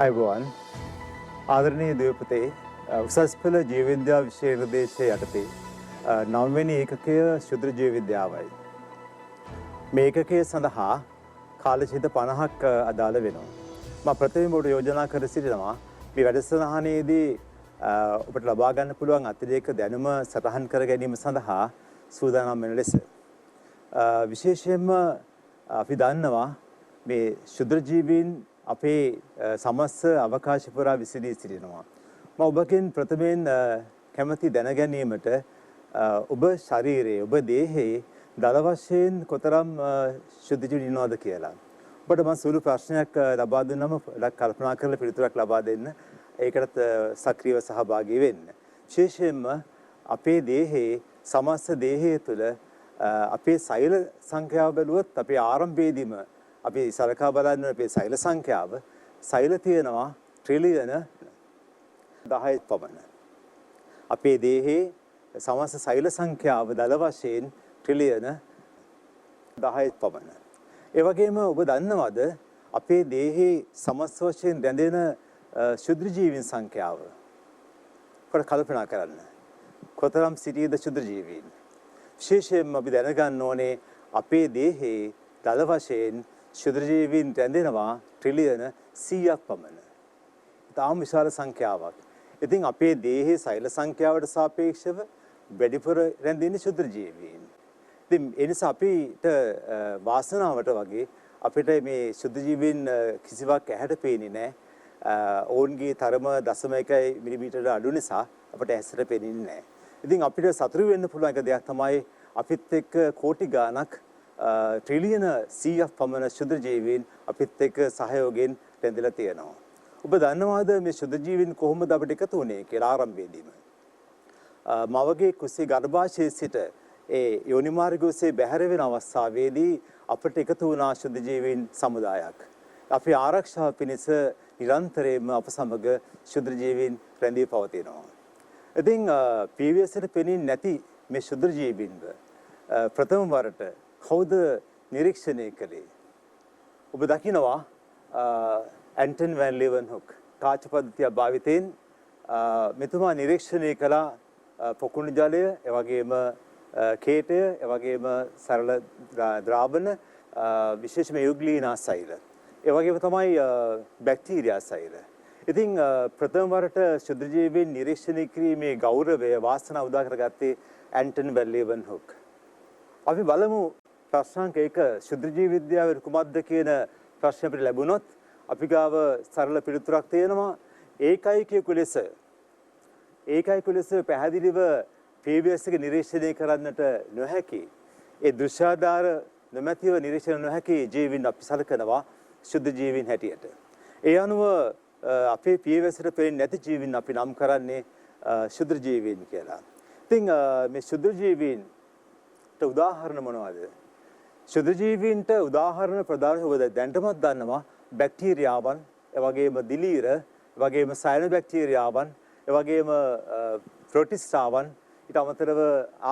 අයිබෝවන් ආදරණීය දේවපතේ උසස් පෙළ ජීව විද්‍යාව විෂය නිර්දේශය යටතේ නවවෙනි ඒකකය ශුද්‍ර ජීව විද්‍යාවයි. මේ ඒකකය සඳහා කාලශීත 50ක් අදාළ වෙනවා. මම ප්‍රථමයෙන් ඔබට යෝජනා කර සිටිනවා මේ වැඩසටහනේදී ඔබට ලබා ගන්න පුළුවන් අතිරේක දැනුම සටහන් කර ගැනීම සඳහා සූදානම් වෙන ලෙස. විශේෂයෙන්ම අපි දන්නවා මේ ශුද්‍ර ජීවීන් අපේ සමස්ත අවකාශ පුරා විසිරී සිටිනවා. මම ඔබගෙන් ප්‍රථමයෙන් කැමැති දැන ගැනීමට ඔබ ශරීරයේ ඔබ දේහයේ දල වශයෙන් කොතරම් ශුද්ධ ජීවීන් ඉන්නවද කියලා. ඔබට මම සුළු ප්‍රශ්නයක් ලබා දුන්නම කල්පනා කරලා පිළිතුරක් ලබා දෙන්න. ඒකට සක්‍රියව සහභාගී වෙන්න. විශේෂයෙන්ම අපේ දේහයේ සමස්ත දේහය තුළ අපේ සෛල සංඛ්‍යාව බැලුවොත් අපේ ආරම්භයේදීම අපි සලකා බලන්න අපේ සෛල සංඛ්‍යාව සෛල තියෙනවා ට්‍රිලියන 10 පමණ. අපේ දේහයේ සමස්ත සෛල සංඛ්‍යාව දල වශයෙන් ට්‍රිලියන 10 පමණ. ඒ වගේම ඔබ දන්නවද අපේ දේහයේ සමස්ත වශයෙන් රැඳෙන ශුද්‍ර ජීවීන් සංඛ්‍යාව? පොඩ්ඩක් කල්පනා කරන්න. කොතරම් සිටියද ශුද්‍ර ජීවීන්? විශේෂයෙන්ම අපි දැනගන්න ඕනේ අපේ දේහයේ දල වශයෙන් ශුද්‍ර ජීවීන් රැඳෙනවා ට්‍රිලියන 100ක් පමණ. තාම විශාල සංඛ්‍යාවක්. ඉතින් අපේ දේහයේ සෛල සංඛ්‍යාවට සාපේක්ෂව වැඩිපුර රැඳෙන්නේ ශුද්‍ර ජීවීන්. ඉතින් ඒ නිසා අපිට වාසනාවට වගේ අපිට මේ ශුද්‍ර ජීවීන් කිසිවක් ඇහැට පේන්නේ නැහැ. ඔවුන්ගේ තරම 0.1 මිලිමීටර අඩු නිසා අපිට ඇසට පේන්නේ නැහැ. ඉතින් අපිට සතුටු වෙන්න පුළුවන් එක දෙයක් තමයි අපිත් එක්ක කෝටි ගාණක් ට්‍රිලියන 100ක් පමණ ශුද්‍ර ජීවීන් අපිත් එක්ක සහයෝගයෙන් රැඳිලා තියෙනවා. ඔබ දන්නවාද මේ ශුද්‍ර ජීවීන් කොහොමද අපිට එකතු වුනේ කියලා ආරම්භයේදීම? මවගේ කුසේ ගර්භාෂයේ සිට ඒ යෝනි මාර්ගය ඔස්සේ බැහැර වෙන අවස්ථාවේදී අපිට එකතු වුණා ශුද්‍ර ජීවීන් සමුදායක්. අපි ආරක්ෂාව පිණිස නිරන්තරයෙන්ම අප සමග ශුද්‍ර ජීවීන් රැඳී පවතිනවා. ඉතින් පීවීඑස්ට පෙනෙන්නේ නැති මේ ශුද්‍ර ජීවීන්ව ප්‍රථම වරට කවුද නිරීක්ෂණය කළේ? ඔබ දකිනවා ඇන්ටන් වැන් ලීවන්හොක් කාච පද්ධතිය භාවිතයෙන් මෙතුමා නිරීක්ෂණය කළ පොකුණු ජලය, එවැගේම කේටය, එවැගේම සරල ද්‍රාවණ, විශේෂයෙන්ම යුග්ලීනා සෛල, එවැගේම තමයි බැක්ටීරියා සෛල. ඉතින් ප්‍රථම වරට ශුද්‍ර ජීවීන් නිරීක්ෂණය කිරීමේ ගෞරවය වාසනාව උදා කරගත්තේ ඇන්ටන් වැන් ලීවන්හොක්. අපි බලමු ප්‍රශ්නාංක 1 ශුද්‍ර ජීව විද්‍යාවේ කුමක්ද කියන ප්‍රශ්න අපිට ලැබුණොත් අපි ගාව සරල පිළිතුරක් තියෙනවා. ඒකයිකයක ලෙස පැහැදිලිව පීවීඑස් එක නිරීක්ෂණය කරන්නට නොහැකි, ඒ දෘශ්‍යාධාර නොමැතිව නිරීක්ෂණය නොහැකි ජීවීන් අපි සලකනවා ශුද්ධ ජීවීන් හැටියට. ඒ අනුව අපේ පීවීඑස්ට පෙනෙන්නේ නැති ජීවීන් අපි නම් කරන්නේ ශුද්ධ ජීවීන් කියලා. ඉතින් මේ ශුද්ධ ජීවීන්ට උදාහරණ මොනවද? ශුද්ධ ජීවීන්ට උදාහරණ ප්‍රධාන ඔබ දැනටමත් දන්නවා බැක්ටීරියාවන්, එවැගේම දිලීර, එවැගේම සයන බැක්ටීරියාවන්, එවැගේම ප්‍රොටිස්ටාවන්, ඊට අමතරව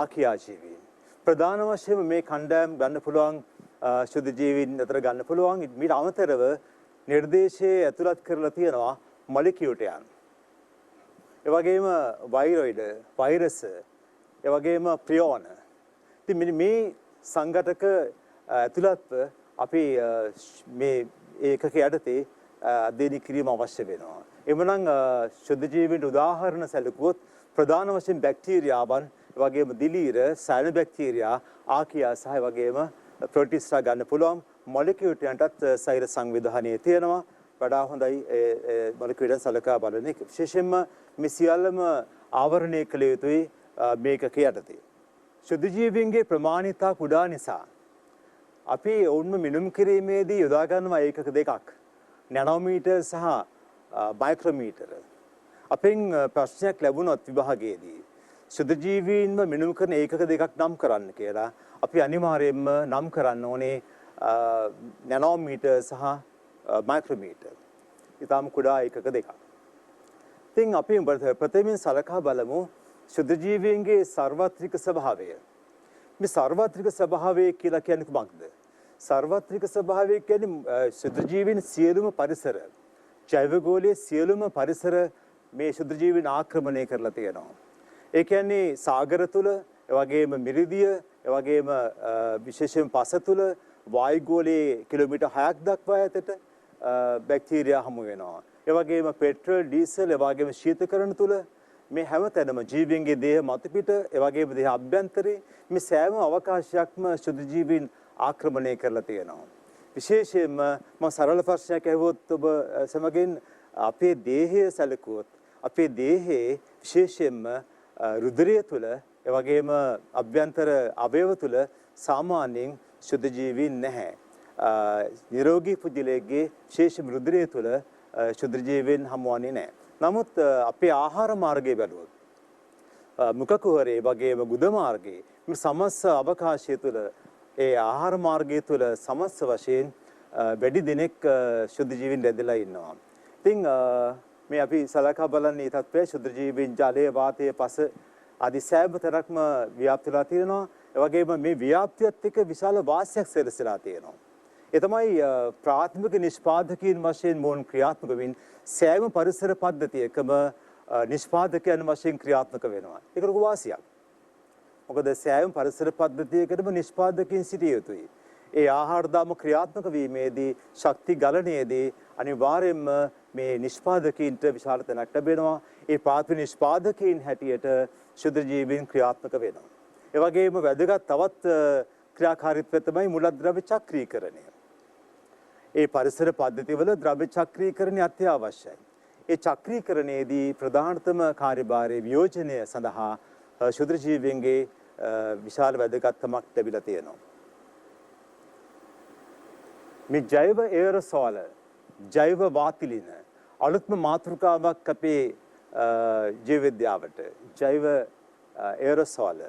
ආකියා ජීවීන්. ප්‍රධාන වශයෙන් මේ කණ්ඩායම් ගන්න පුළුවන් ශුද්ධ ජීවීන් අතර ගන්න පුළුවන්. ඊට අමතරව නිර්දේශයේ ඇතුළත් කරලා තියෙනවා මොලිකියුටයන්, එවැගේම වෛරොයිඩ්, වෛරස්, එවැගේම ප්‍රියෝන. ඉතින් මේ සංඝටක ඇතුළත්ව අපි මේ ඒකක යටතේ අධ්‍යයනය කිරීම අවශ්‍ය වෙනවා. එමනම් ශුද්ධ ජීවීන්ට උදාහරණ සැලකුවොත් ප්‍රධාන වශයෙන් බැක්ටීරියාවන්, වගේම දිලීර, සයන බැක්ටීරියා, ආකියා සහ වගේම ප්‍රොටිස්ටා ගන්න පුළුවන්. මොලිකියුටයන්ටත් සෛල සංවිධානයේ තියෙනවා. වඩා හොඳයි මොලිකියුටයන් සලකා බලන එක. විශේෂයෙන්ම මේ සියල්ලම ආවරණය කළ යුතුයි මේකක යටතේ. ශුද්ධ ජීවීන්ගේ ප්‍රමාණිතා කුඩා නිසා අපි ඔවුන්ම මිනුම් කිරීමේදී යොදා ගන්නවා ඒකක දෙකක්, නැනෝමීටර් සහ මයික්‍රෝමීටර. අපෙන් ප්‍රශ්නයක් ලැබුණොත් විභාගයේදී ශුද්ධ ජීවීන්ව මිනුම් කරන ඒකක දෙකක් නම් කරන්න කියලා, අපි අනිවාර්යයෙන්ම නම් කරන්න ඕනේ නැනෝමීටර් සහ මයික්‍රෝමීටර. ඊටම කුඩා ඒකක දෙකක්. ඉතින් අපි ප්‍රථමයෙන් සලකා බලමු ශුද්ධ ජීවීන්ගේ සර්වත්‍රික ස්වභාවය. මේ සර්වත්‍රික ස්වභාවය කියලා කියන්නේ කුමක්ද? සර්වත්‍රික ස්වභාවය කියන්නේ ශුද්ධ ජීවීන් සියලුම පරිසර ජෛවගෝලයේ සියලුම පරිසර මේ ශුද්‍ර ජීවීන් ආක්‍රමණය කරලා තියෙනවා. ඒ කියන්නේ සාගර තුල, ඒ වගේම මිරිදිය, ඒ වගේම විශේෂයෙන් පස තුල වායුගෝලයේ කිලෝමීටර් 6ක් දක්වා ඈතට බැක්ටීරියා හමු වෙනවා. ඒ වගේම පෙට්‍රල්, ඩීසල්, ඒ වගේම ශීතකරණ තුල මේ හැමතැනම ජීවීන්ගේ දේහ මතුපිට, ඒ වගේම දේහ අභ්‍යන්තරේ මේ සෑම අවකාශයක්ම ශුද්ධ ජීවීන් ආක්‍රමණය කරලා තියෙනවා. විශේෂයෙන්ම මම සරල ප්‍රශ්නයක් අහුවොත් ඔබ සමගින් අපේ දේහය සැලකුවොත් අපේ දේහයේ විශේෂයෙන්ම රුධිරය තුළ ඒ වගේම අභ්‍යන්තර අවයව තුළ සාමාන්‍යයෙන් ශුද්ධ ජීවීන් නැහැ. නිරෝගී පුද්ගලයෙක්ගේ විශේෂ රුධිරය තුළ ශුද්ධ ජීවීන් හමුවන්නේ නැහැ. නමුත් අපේ ආහාර මාර්ගය බැලුවොත් මුඛ කුහරේ වගේම ගුද මාර්ගයේ මේ සමස්ත අවකාශය තුළ ඒ ආහාර මාර්ගය තුළ සමස්ත වශයෙන් වැඩි දිනෙක ශුද්ධ ජීවීන් රැඳිලා ඉන්නවා. ඉතින් මේ අපි සලකා බලන්නේ තත්ත්වය ශුද්ධ ජීවීන් ජලය, වාතය, පස ආදී සෑම තරක්ම ව්‍යාප්ත වෙලා තියෙනවා. ඒ වගේම මේ ව්‍යාප්තියත් එක්ක විශාල වාසියක් සැලසෙලා තියෙනවා. ඒ තමයි ප්‍රාථමික නිෂ්පාදකයන් වශයෙන් මොවුන් ක්‍රියාත්මක වෙමින් සෑම පරිසර පද්ධතියකම නිෂ්පාදකයන් වශයෙන් ක්‍රියාත්මක වෙනවා. ඒක ලොකු වාසියක්. මොකද සෑම පරිසර පද්ධතියකටම නිෂ්පාදකයන් සිටිය යුතුයි. ඒ ආහාර දාම ක්‍රියාත්මක වීමේදී, ශක්ති ගලණයේදී අනිවාර්යයෙන්ම මේ නිෂ්පාදකයන්ට විශාල තැනක් ලැබෙනවා. ඒ ප්‍රාථමික නිෂ්පාදකයන් හැටියට ශුද්ධ ජීවීන් ක්‍රියාත්මක වෙනවා. ඒ වගේම වැදගත් තවත් ක්‍රියාකාරීත්වය තමයි මූලද්‍රව්‍ය චක්‍රීකරණය. ඒ පරිසර පද්ධතිවල ද්‍රව්‍ය චක්‍රීකරණය අත්‍යවශ්‍යයි. ඒ චක්‍රීකරණයේදී ප්‍රධානතම කාර්යභාරය වියෝජනය සඳහා ශුද්ධ ජීවීන්ගේ විශාල වැදගත්කමක් ලැබිලා තියෙනවා. මේ ජෛව එයරසෝල, ජෛව වාතිලින අලුත්ම මාතෘකාවක් අපේ ජීව විද්‍යාවට. ජෛව එයරසෝල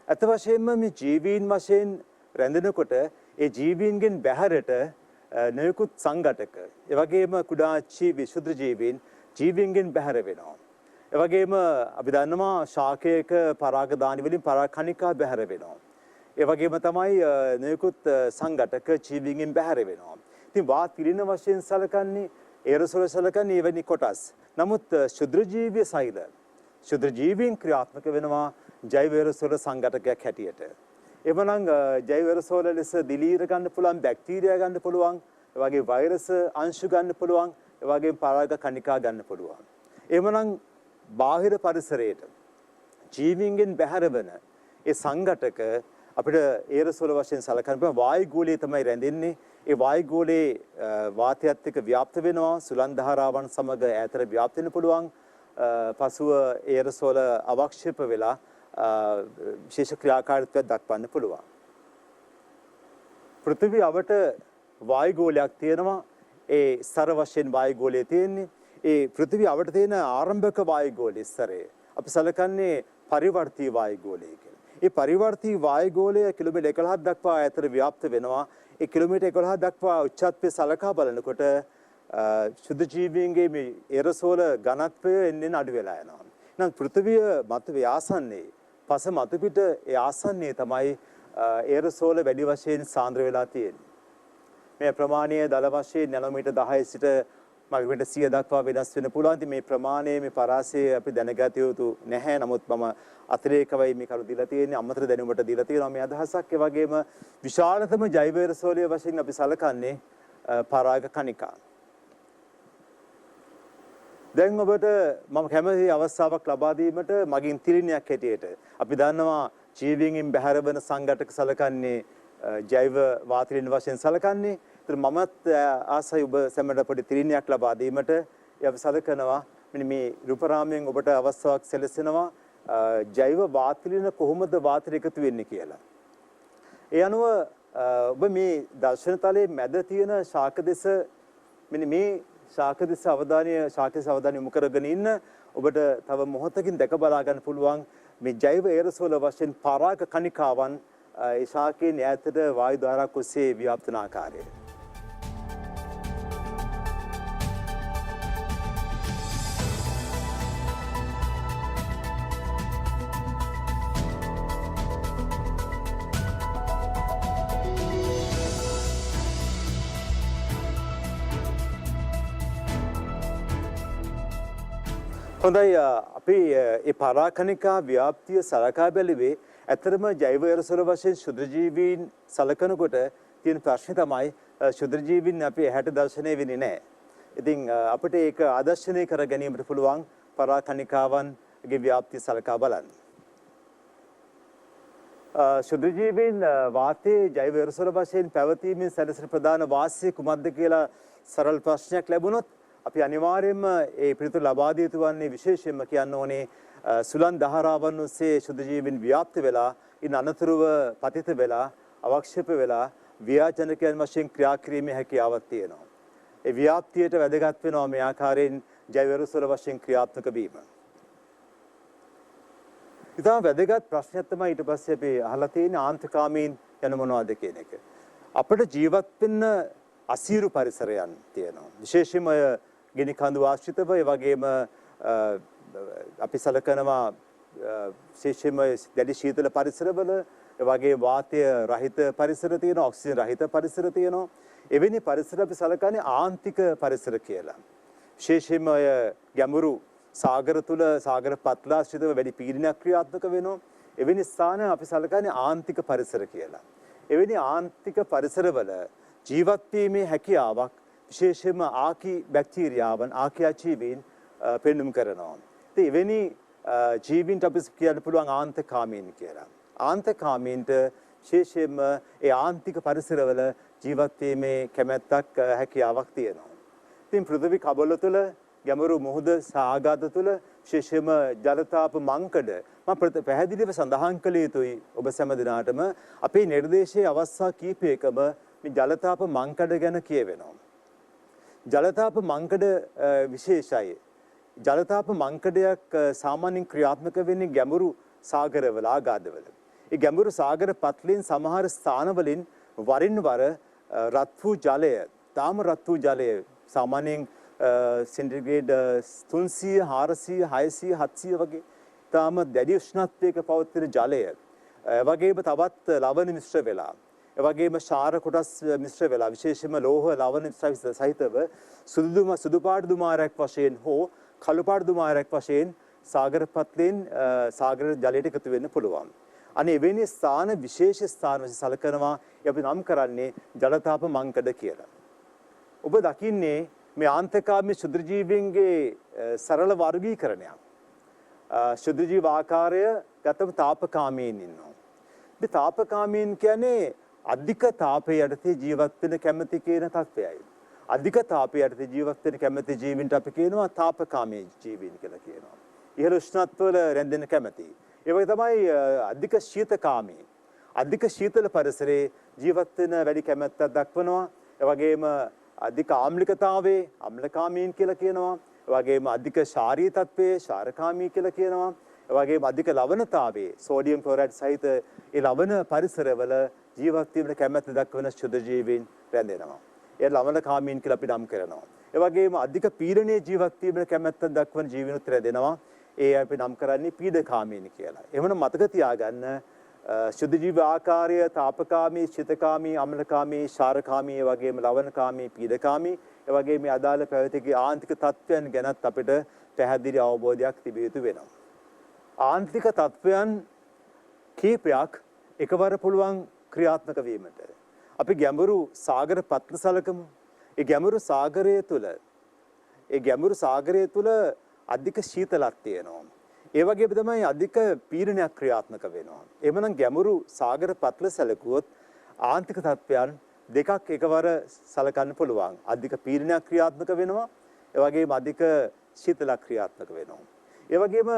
අත වශයෙන්ම මේ ජීවීන් වශයෙන් රැඳෙනකොට ඒ ජීවීන්ගෙන් බැහැරට නොයෙකුත් සංඝටක, ඒ වගේම කුඩා විශුද්ධ ජීවීන් ජීවීන්ගෙන් බැහැර වෙනවා. ඒ වගේම අපි දන්නවා ශාකයක පරාගදානි වලින් පරාගකණිකා බැහැර වෙනවා. ඒ වගේම තමයි නොයෙකුත් සංඝටක ජීවීන්ගෙන් බැහැර වෙනවා. ඉතින් වාත් පිළින වශයෙන් සලකන්නේ එයරසෝල සලකන්නේ එවැනි කොටස්. නමුත් ශුද්ධ ජීවීය සෛල, ශුද්ධ ජීවීන් ක්‍රියාත්මක වෙනවා ජෛව එයරසෝල සංඝටකයක් හැටියට. එවනම් ජෛව එයරසෝල ලෙස දිලීර ගන්න පුළුවන්, බැක්ටීරියා ගන්න පුළුවන්, ඒ වගේ වෛරස් අංශු ගන්න පුළුවන්, ඒ වගේම පරාග කණිකා ගන්න පුළුවන්. එවනම් බාහිර පරිසරයට ජීවීන්ගෙන් බැහැර වෙන ඒ සංඝටක අපිට එයරසෝල වශයෙන් සලකන්න පුළුවන්. වායුගෝලයේ තමයි රැඳෙන්නේ. ඒ වායුගෝලයේ වාතයත් එක්ක ව්‍යාප්ත වෙනවා, සුළං ධාරාවන් සමග ඈතට ව්‍යාප්ත වෙන්න පුළුවන්. පසුව එයරසෝල අවක්ෂේප වෙලා විශේෂ ක්‍රියාකාරීත්වයක් දක්වන්න පුළුවන්. පෘථිවිය අවට වායුගෝලයක් තියෙනවා. ඒ ස්තර වශයෙන් වායුගෝලය තියෙන්නේ. ඒ පෘථිවිය අවට තියෙන ආරම්භක වායුගෝලයේ ස්තරය අපි සලකන්නේ පරිවර්තී වායුගෝලය කියලා. ඒ පරිවර්තී වායුගෝලය කිලෝමීටර් 11ක් දක්වා ඈතට ව්‍යාප්ත වෙනවා. ඒ කිලෝමීටර් 11 දක්වා උච්චත්වය සලකා බලනකොට ශුද්ධ ජීවීන්ගේ මේ එයරසෝල ඝනත්වය එන්නේ අඩු වෙලා යනවා. එහෙනම් පෘථිවිය මත ව්‍යාසන්නේ පස මත පිට ඒ ආසන්නයේ තමයි එයරසෝල වැඩි වශයෙන් සාන්ද්‍ර වෙලා තියෙන්නේ. මේ ප්‍රමාණය දල වශයෙන් නැනෝමීටර් 10 සිට මයික්‍රෝමීටර් 100 දක්වා වෙනස් වෙන්න පුළුවන්. ඉතින් මේ ප්‍රමාණය මේ පරාසය අපි දැනගත යුතු නැහැ. නමුත් මම අතිරේකවයි මේ කරු දීලා තියෙන්නේ, අමතර දැනුමට දීලා තියෙනවා මේ අදහසක්. ඒ වගේම විශාලතම ජෛව එයරසෝලය වශයෙන් අපි සලකන්නේ පරාග කණිකා. දැන් ඔබට මම කැමති අවස්ථාවක් ලබා දීමට මගින් තිලිනයක් හැටියට අපි දන්නවා ජීවීන්ගෙන් බැහැර වෙන සංඝටක සලකන්නේ ජෛව වාතලින වශයෙන් සලකන්නේ. ඒතර මමත් ආසයි ඔබ සැමට පොඩි තිලිනයක් ලබා දීමට අපි සලකනවා. මෙන්න මේ රූපරාමයෙන් ඔබට අවස්ථාවක් සැලසෙනවා ජෛව වාතලින කොහොමද වාතයට එකතු වෙන්නේ කියලා. ඒ අනුව ඔබ මේ දර්ශන තලයේ මැද තියෙන ශාක දෙස මෙන්න මේ ශාක දෙස අවධානය යොමු කරගෙන ඉන්න ඔබට තව මොහොතකින් දැක බලා ගන්න පුළුවන් මේ ජෛව එයරසෝල වශයෙන් පරාග කණිකාවන් ඒ ශාකයේ ඈතට වායු ධාරාවක් ඔස්සේ ව්‍යාප්ත වන ආකාරය. හොඳයි අපි ඒ පරාකණිකා ව්‍යාප්තිය සලකා බැලුවේ ඇත්තටම ජෛව එරසොල වශයෙන් ශුද්‍ර ජීවීන් සලකනකොට තියෙන ප්‍රශ්නේ තමයි ශුද්‍ර ජීවීන් අපි ඇහැට දර්ශනය වෙන්නේ නැහැ. ඉතින් අපිට ඒක ආදර්ශනය කර ගැනීමට පුළුවන් පරාකණිකාවන්ගේ ව්‍යාප්තිය සලකා බලන්න. ශුද්‍ර ජීවීන් වාතයේ ජෛව එරසොල වශයෙන් පැවතීමෙන් සැලසෙන ප්‍රධාන වාසිය කුමක්ද කියලා සරල ප්‍රශ්නයක් ලැබුණොත් අපි අනිවාර්යයෙන්ම ඒ පිළිතුර ලබා දිය යුතු වන්නේ විශේෂයෙන්ම කියන්න ඕනේ සුලන් දහරාවන් ඔස්සේ ශුද්ධ ජීවීන් ව්‍යාප්ත වෙලා ඉන් අනතුරුව පතිත වෙලා අවක්ෂේප වෙලා ව්‍යාජනකයන් වශයෙන් ක්‍රියා කිරීමේ හැකියාවක් තියෙනවා. ඒ ව්‍යාප්තියට වැදගත් වෙනවා මේ ආකාරයෙන් ජෛව එරසොල වශයෙන් ක්‍රියාත්මක වීම. ඉතින් වැදගත් ප්‍රශ්නයක් තමයි ඊට පස්සේ අපි අහලා තියෙන ආන්තකාමීන් යන මොනවද කියන එක. අපිට ජීවත් වෙන්න අසීරු පරිසරයන් තියෙනවා. විශේෂයෙන්ම ගිනි කඳු ආශ්‍රිතව ඒ වගේම අපි සලකනවා විශේෂයෙන්ම දැඩි ශීතල පරිසරවල ඒ වගේ වාතය රහිත පරිසර තියෙනවා, ඔක්සිජන් රහිත පරිසර තියෙනවා. එවැනි පරිසර අපි සලකන්නේ ආන්තික පරිසර කියලා. විශේෂයෙන්ම ගැඹුරු සාගර තුල සාගර පත්ලාශ්‍රිතව වැඩි පීඩනයක් ක්‍රියාත්මක වෙනවා. එවැනි ස්ථාන අපි සලකන්නේ ආන්තික පරිසර කියලා. එවැනි ආන්තික පරිසරවල ජීවත් වීමේ හැකියාවක් විශේෂයෙන්ම ආකි බැක්ටීරියාවන් ආකියාජීවීන් පෙන්눔 කරනවා. ඉතින් එවැනි ජීවීන්ට අපි කියන්න පුළුවන් ආන්තකාමීන් කියලා. ආන්තකාමීන්ට විශේෂයෙන්ම ඒ ආන්තික පරිසරවල ජීවත් වීමේ කැමැත්තක් හැකියාවක් තියෙනවා. ඉතින් පෘථිවි කබල තුළ ගැඹුරු මුහුද සාගත තුළ විශේෂයෙන්ම ජලතාප මංකඩ මම පැහැදිලිව සඳහන් කළ යුතුයි ඔබ සැම දිනාටම අපේ නිර්දේශයේ අවස්ථා කීපයකම මේ ජලතාප මංකඩ ගැන කියවෙනවා. ජලතාප මංකඩ විශේෂයි. ජලතාප මංකඩයක් සාමාන්‍යයෙන් ක්‍රියාත්මක වෙන්නේ ගැඹුරු සාගරවල ආගාධවල. ඒ ගැඹුරු සාගර පත්ලෙන් සමහර ස්ථානවලින් වරින් වර රත් වූ ජලය, තාම රත් වූ ජලය සාමාන්‍යයෙන් සෙන්ටිග්‍රේඩ් 300, 400, 600, 700 වගේ තාම දැඩි උෂ්ණත්වයක පවතින ජලය වගේම තවත් ලවණ මිශ්‍ර වෙලා එවැගේම ශාර කොටස් මිශ්‍ර වෙලා විශේෂයෙන්ම ලෝහ ලවණ සහිතව සුදු පාට දුමාරයක් වශයෙන් හෝ කළු පාට දුමාරයක් වශයෙන් සාගර පත්ලෙන් සාගර ජලයට එකතු වෙන්න පුළුවන්. අනේ එවැනි ස්ථාන විශේෂ ස්ථාන වශයෙන් සැලකනවා අපි නම් කරන්නේ ජලතාප මංකඩ කියලා. ඔබ දකින්නේ මේ ආන්තකාමී ශුද්‍ර ජීවීන්ගේ සරල වර්ගීකරණයක්. ශුද්‍ර ජීව ආකාරය ගතම තාපකාමීන් ඉන්නවා. මේ තාපකාමීන් කියන්නේ අධික තාපය යටතේ ජීවත් වෙන කැමැති කියන තත්වයයි. අධික තාපය යටතේ ජීවත් වෙන කැමැති ජීවීන්ට අපි කියනවා තාපකාමී ජීවීන් කියලා කියනවා. ඉහළ උෂ්ණත්වවල රැඳෙන්න කැමැති. ඒ වගේ තමයි අධික ශීතකාමී. අධික ශීතල පරිසරයේ ජීවත් වෙන වැඩි කැමැත්තක් දක්වනවා. ඒ වගේම අධික ආම්ලිකතාවයේ අම්ලකාමීන් කියලා කියනවා. ඒ වගේම අධික ශාරීය තත්වයේ ශාරකාමී කියලා කියනවා. ඒ වගේම අධික ලවණතාවයේ සෝඩියම් ක්ලෝරයිඩ් සහිත ඒ ලවණ පරිසරවල ජීවත් වීමට කැමැත්ත දක්වන ශුද්ධ ජීවීන් රැඳෙනවා. ඒ ලවණකාමීන් කියලා අපි නම් කරනවා. ඒ වගේම අධික පීඩනයේ ජීවත් වීමට කැමැත්ත දක්වන ජීවීනුත් රැඳෙනවා. ඒ අපි නම් කරන්නේ පීඩකාමීන් කියලා. එහෙමනම් මතක තියාගන්න ශුද්ධ ජීව ආකාරය තාපකාමී, ශීතකාමී, අම්ලකාමී, ශාරකාමී, ඒ වගේම ලවණකාමී, පීඩකාමී, ඒ වගේම මේ අදාළ පැවතිගේ ආන්තික තත්වයන් ගැනත් අපිට පැහැදිලි අවබෝධයක් තිබිය යුතු වෙනවා. ආන්තික තත්වයන් කීපයක් එකවර පුළුවන් ක්‍රියාත්මක වීමට අපි ගැඹුරු සාගර පත්ල සලකමු. ඒ ගැඹුරු සාගරය තුල අධික ශීතලක් තියෙනවා. ඒ වගේම තමයි අධික පීඩනයක් ක්‍රියාත්මක වෙනවා. එhmenan ගැඹුරු සාගර පත්ල සැලකුවොත් ආන්තික තත්වයන් දෙකක් එකවර සලකන්න පුළුවන්. අධික පීඩනයක් ක්‍රියාත්මක වෙනවා. ඒ වගේම අධික ශීතලක් ක්‍රියාත්මක වෙනවා. ඒ වගේම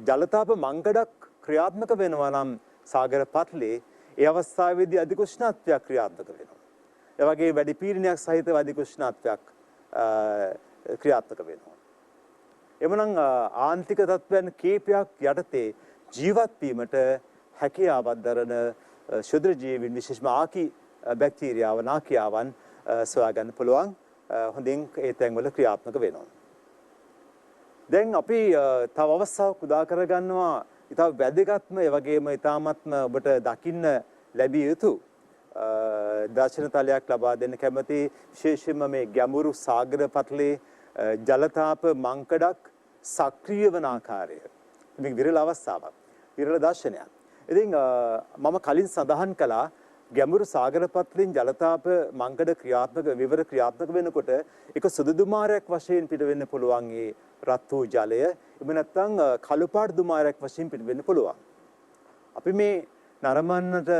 ජලතාප මංකඩක් ක්‍රියාත්මක වෙනවා නම් සාගර පත්ලේ ඒ අවස්ථාවේදී අධික උෂ්ණත්වයක් ක්‍රියාත්මක වෙනවා. ඒ වගේ වැඩි පීඩනයක් සහිතව අධික උෂ්ණත්වයක් ක්‍රියාත්මක වෙනවා. එමනම් ආන්තික තත්ත්වයන් කීපයක් යටතේ ජීවත් වීමට හැකියාවක් දරන ශුද්‍ර ජීවීන් විශේෂම ආකි බැක්ටීරියාවන් ආකියාවන් සොයා ගන්න පුළුවන්. හොඳින් ඒ තැන්වල ක්‍රියාත්මක වෙනවා. දැන් අපි තව අවස්ථාවක් උදා කරගන්නවා ඉතාම වැදගත්ම ඒ වගේම ඉතාමත්ම ඔබට දකින්න ලැබිය යුතු දර්ශන තලයක් ලබා දෙන්න කැමති විශේෂයෙන්ම මේ ගැඹුරු සාගර පටලේ ජලතාප මංකඩක් සක්‍රිය වන ආකාරය මේක විරල අවස්ථාවක්. විරල දර්ශනයක්. ඉතින් මම කලින් සඳහන් කළා ගැඹුරු සාගර පත්‍රයෙන් ජලතාප මංකඩ ක්‍රියාත්මක විවර ක්‍රියාත්මක වෙනකොට ඒක සුදු දුමාරයක් වශයෙන් පිට වෙන්න පුළුවන් ඒ රත් වූ ජලය. එහෙම නැත්නම් කළු පාට දුමාරයක් වශයෙන් පිට වෙන්න පුළුවන්. අපි මේ නරඹන්නට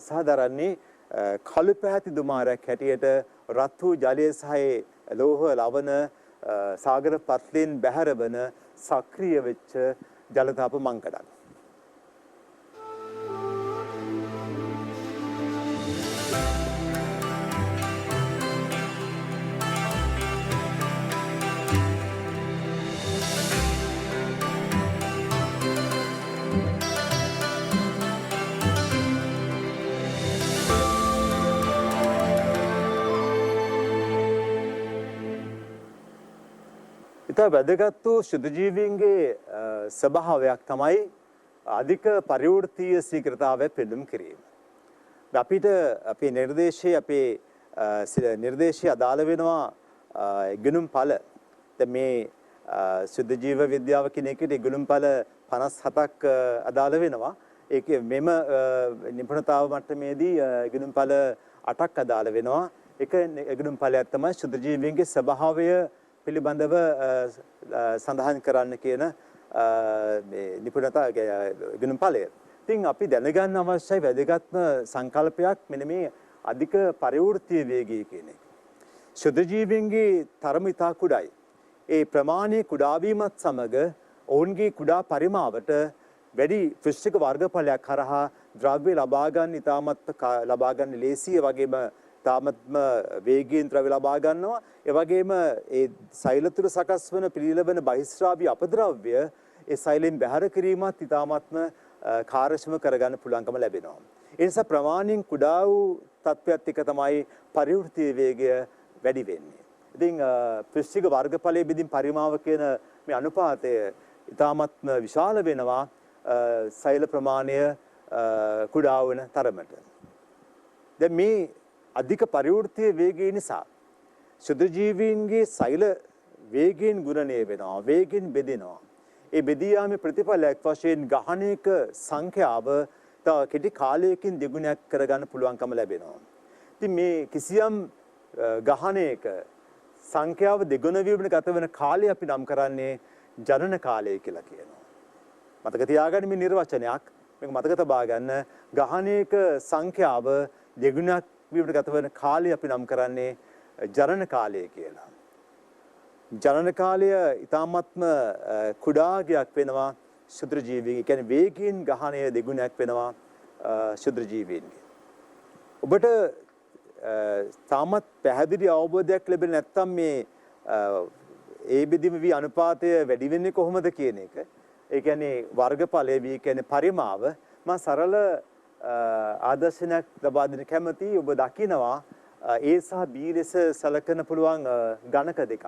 සාධාරණේ කළු පැහැති දුමාරයක් හැටියට රත් වූ ජලය සහ ලෝහ ලවණ සාගර පත්‍රයෙන් බැහැර වන සක්‍රිය වෙච්ච ජලතාප මංකඩක්. ඉතා වැදගත් වූ ශුද්ධ ජීවීන්ගේ ස්වභාවයක් තමයි අධික පරිවෘත්තීය ශීඝ්‍රතාවය පෙන්නුම් කිරීම. අපිට අපේ නිර්දේශය අදාළ වෙනවා ඉගෙනුම් ඵල. දැන් මේ ශුද්ධ ජීව විද්‍යාව කියන එකට ඉගෙනුම් ඵල 57ක් අදාළ වෙනවා. ඒකේ මෙම නිපුණතාව මට්ටමේදී ඉගෙනුම් ඵල 8ක් අදාළ වෙනවා. එක ඉගෙනුම් ඵලයක් තමයි ශුද්ධ ජීවීන්ගේ ස්වභාවය පිළිබඳව සඳහන් කරන්න කියන මේ නිපුණතා ඉගෙනුම් ඵලය. ඉතින් අපි දැනගන්න අවශ්‍යයි වැදගත්ම සංකල්පයක් මෙන්න මේ අධික පරිවෘත්තීය වේගය කියන එක. ශුද්ධ ජීවීන්ගේ තරම ඉතා කුඩායි. ඒ ප්‍රමාණය කුඩා වීමත් සමග ඔවුන්ගේ කුඩා පරිමාවට වැඩි ෆිසික වර්ගඵලයක් කරහා ද්‍රව්‍ය ලබා ගන්න ඉතාමත් ලබා ගන්න ලේසිය වගේම තාමත්ම වේගයෙන් ද්‍රව්‍ය ලබා ගන්නවා. ඒ වගේම ඒ සෛල තුළ සකස් වන පිළිලබන බහිස්රාවී අපද්‍රව්‍ය ඒ සෛලෙන් බැහැර කිරීමත් ඉතාමත්ම කාර්යක්ෂම කරගන්න පුළුවන්කම ලැබෙනවා. ඒ නිසා ප්‍රමාණයෙන් කුඩා වූ තත්ත්වයක් එක තමයි පරිවෘත්තීය වේගය වැඩි වෙන්නේ. ඉතින් පෘෂ්ඨික වර්ගඵලයේ බෙදීම් පරිමාව කියන මේ අනුපාතය ඉතාමත්ම විශාල වෙනවා සෛල ප්‍රමාණය කුඩා වන තරමට. දැන් මේ අධික පරිවෘත්තීය වේගය නිසා ශුද්ධ ජීවීන්ගේ සෛල වේගයෙන් ගුණණය වෙනවා, වේගයෙන් බෙදෙනවා. ඒ බෙදී යාමේ ප්‍රතිඵලයක් වශයෙන් ගහණයක සංඛ්‍යාව තව කෙටි කාලයකින් දෙගුණයක් කරගන්න පුළුවන්කම ලැබෙනවා. ඉතින් මේ කිසියම් ගහණයක සංඛ්‍යාව දෙගුණ වීමට ගත වෙන කාලය අපි නම් කරන්නේ ජනන කාලය කියලා කියනවා. මතක තියාගන්න මේ නිර්වචනයක්. මේක මතක තබා ගන්න. ගහණයක සංඛ්‍යාව දෙගුණයක් වීමට ගත වෙන කාලය අපි නම් කරන්නේ ජනන කාලය කියලා. ජනන කාලය ඊ타ත්ම කුඩාගයක් වෙනවා ශුද්‍ර ජීවීන්. ඒ කියන්නේ වේගයෙන් ගහණය දෙගුණයක් වෙනවා ශුද්‍ර ජීවීන්ගේ. ඔබට තාමත් පැහැදිලි අවබෝධයක් ලැබෙන්නේ නැත්නම් මේ ඒ බෙදීම වී අනුපාතය වැඩි වෙන්නේ කොහොමද කියන එක. ඒ කියන්නේ වර්ගඵලය වී කියන්නේ පරිමාව මම සරල ආදර්ශනයක් ලබා දෙන්න කැමතියි. ඔබ දකිනවා A සහ B ලෙස සැලකෙන පුළුවන් ගණක දෙකක්.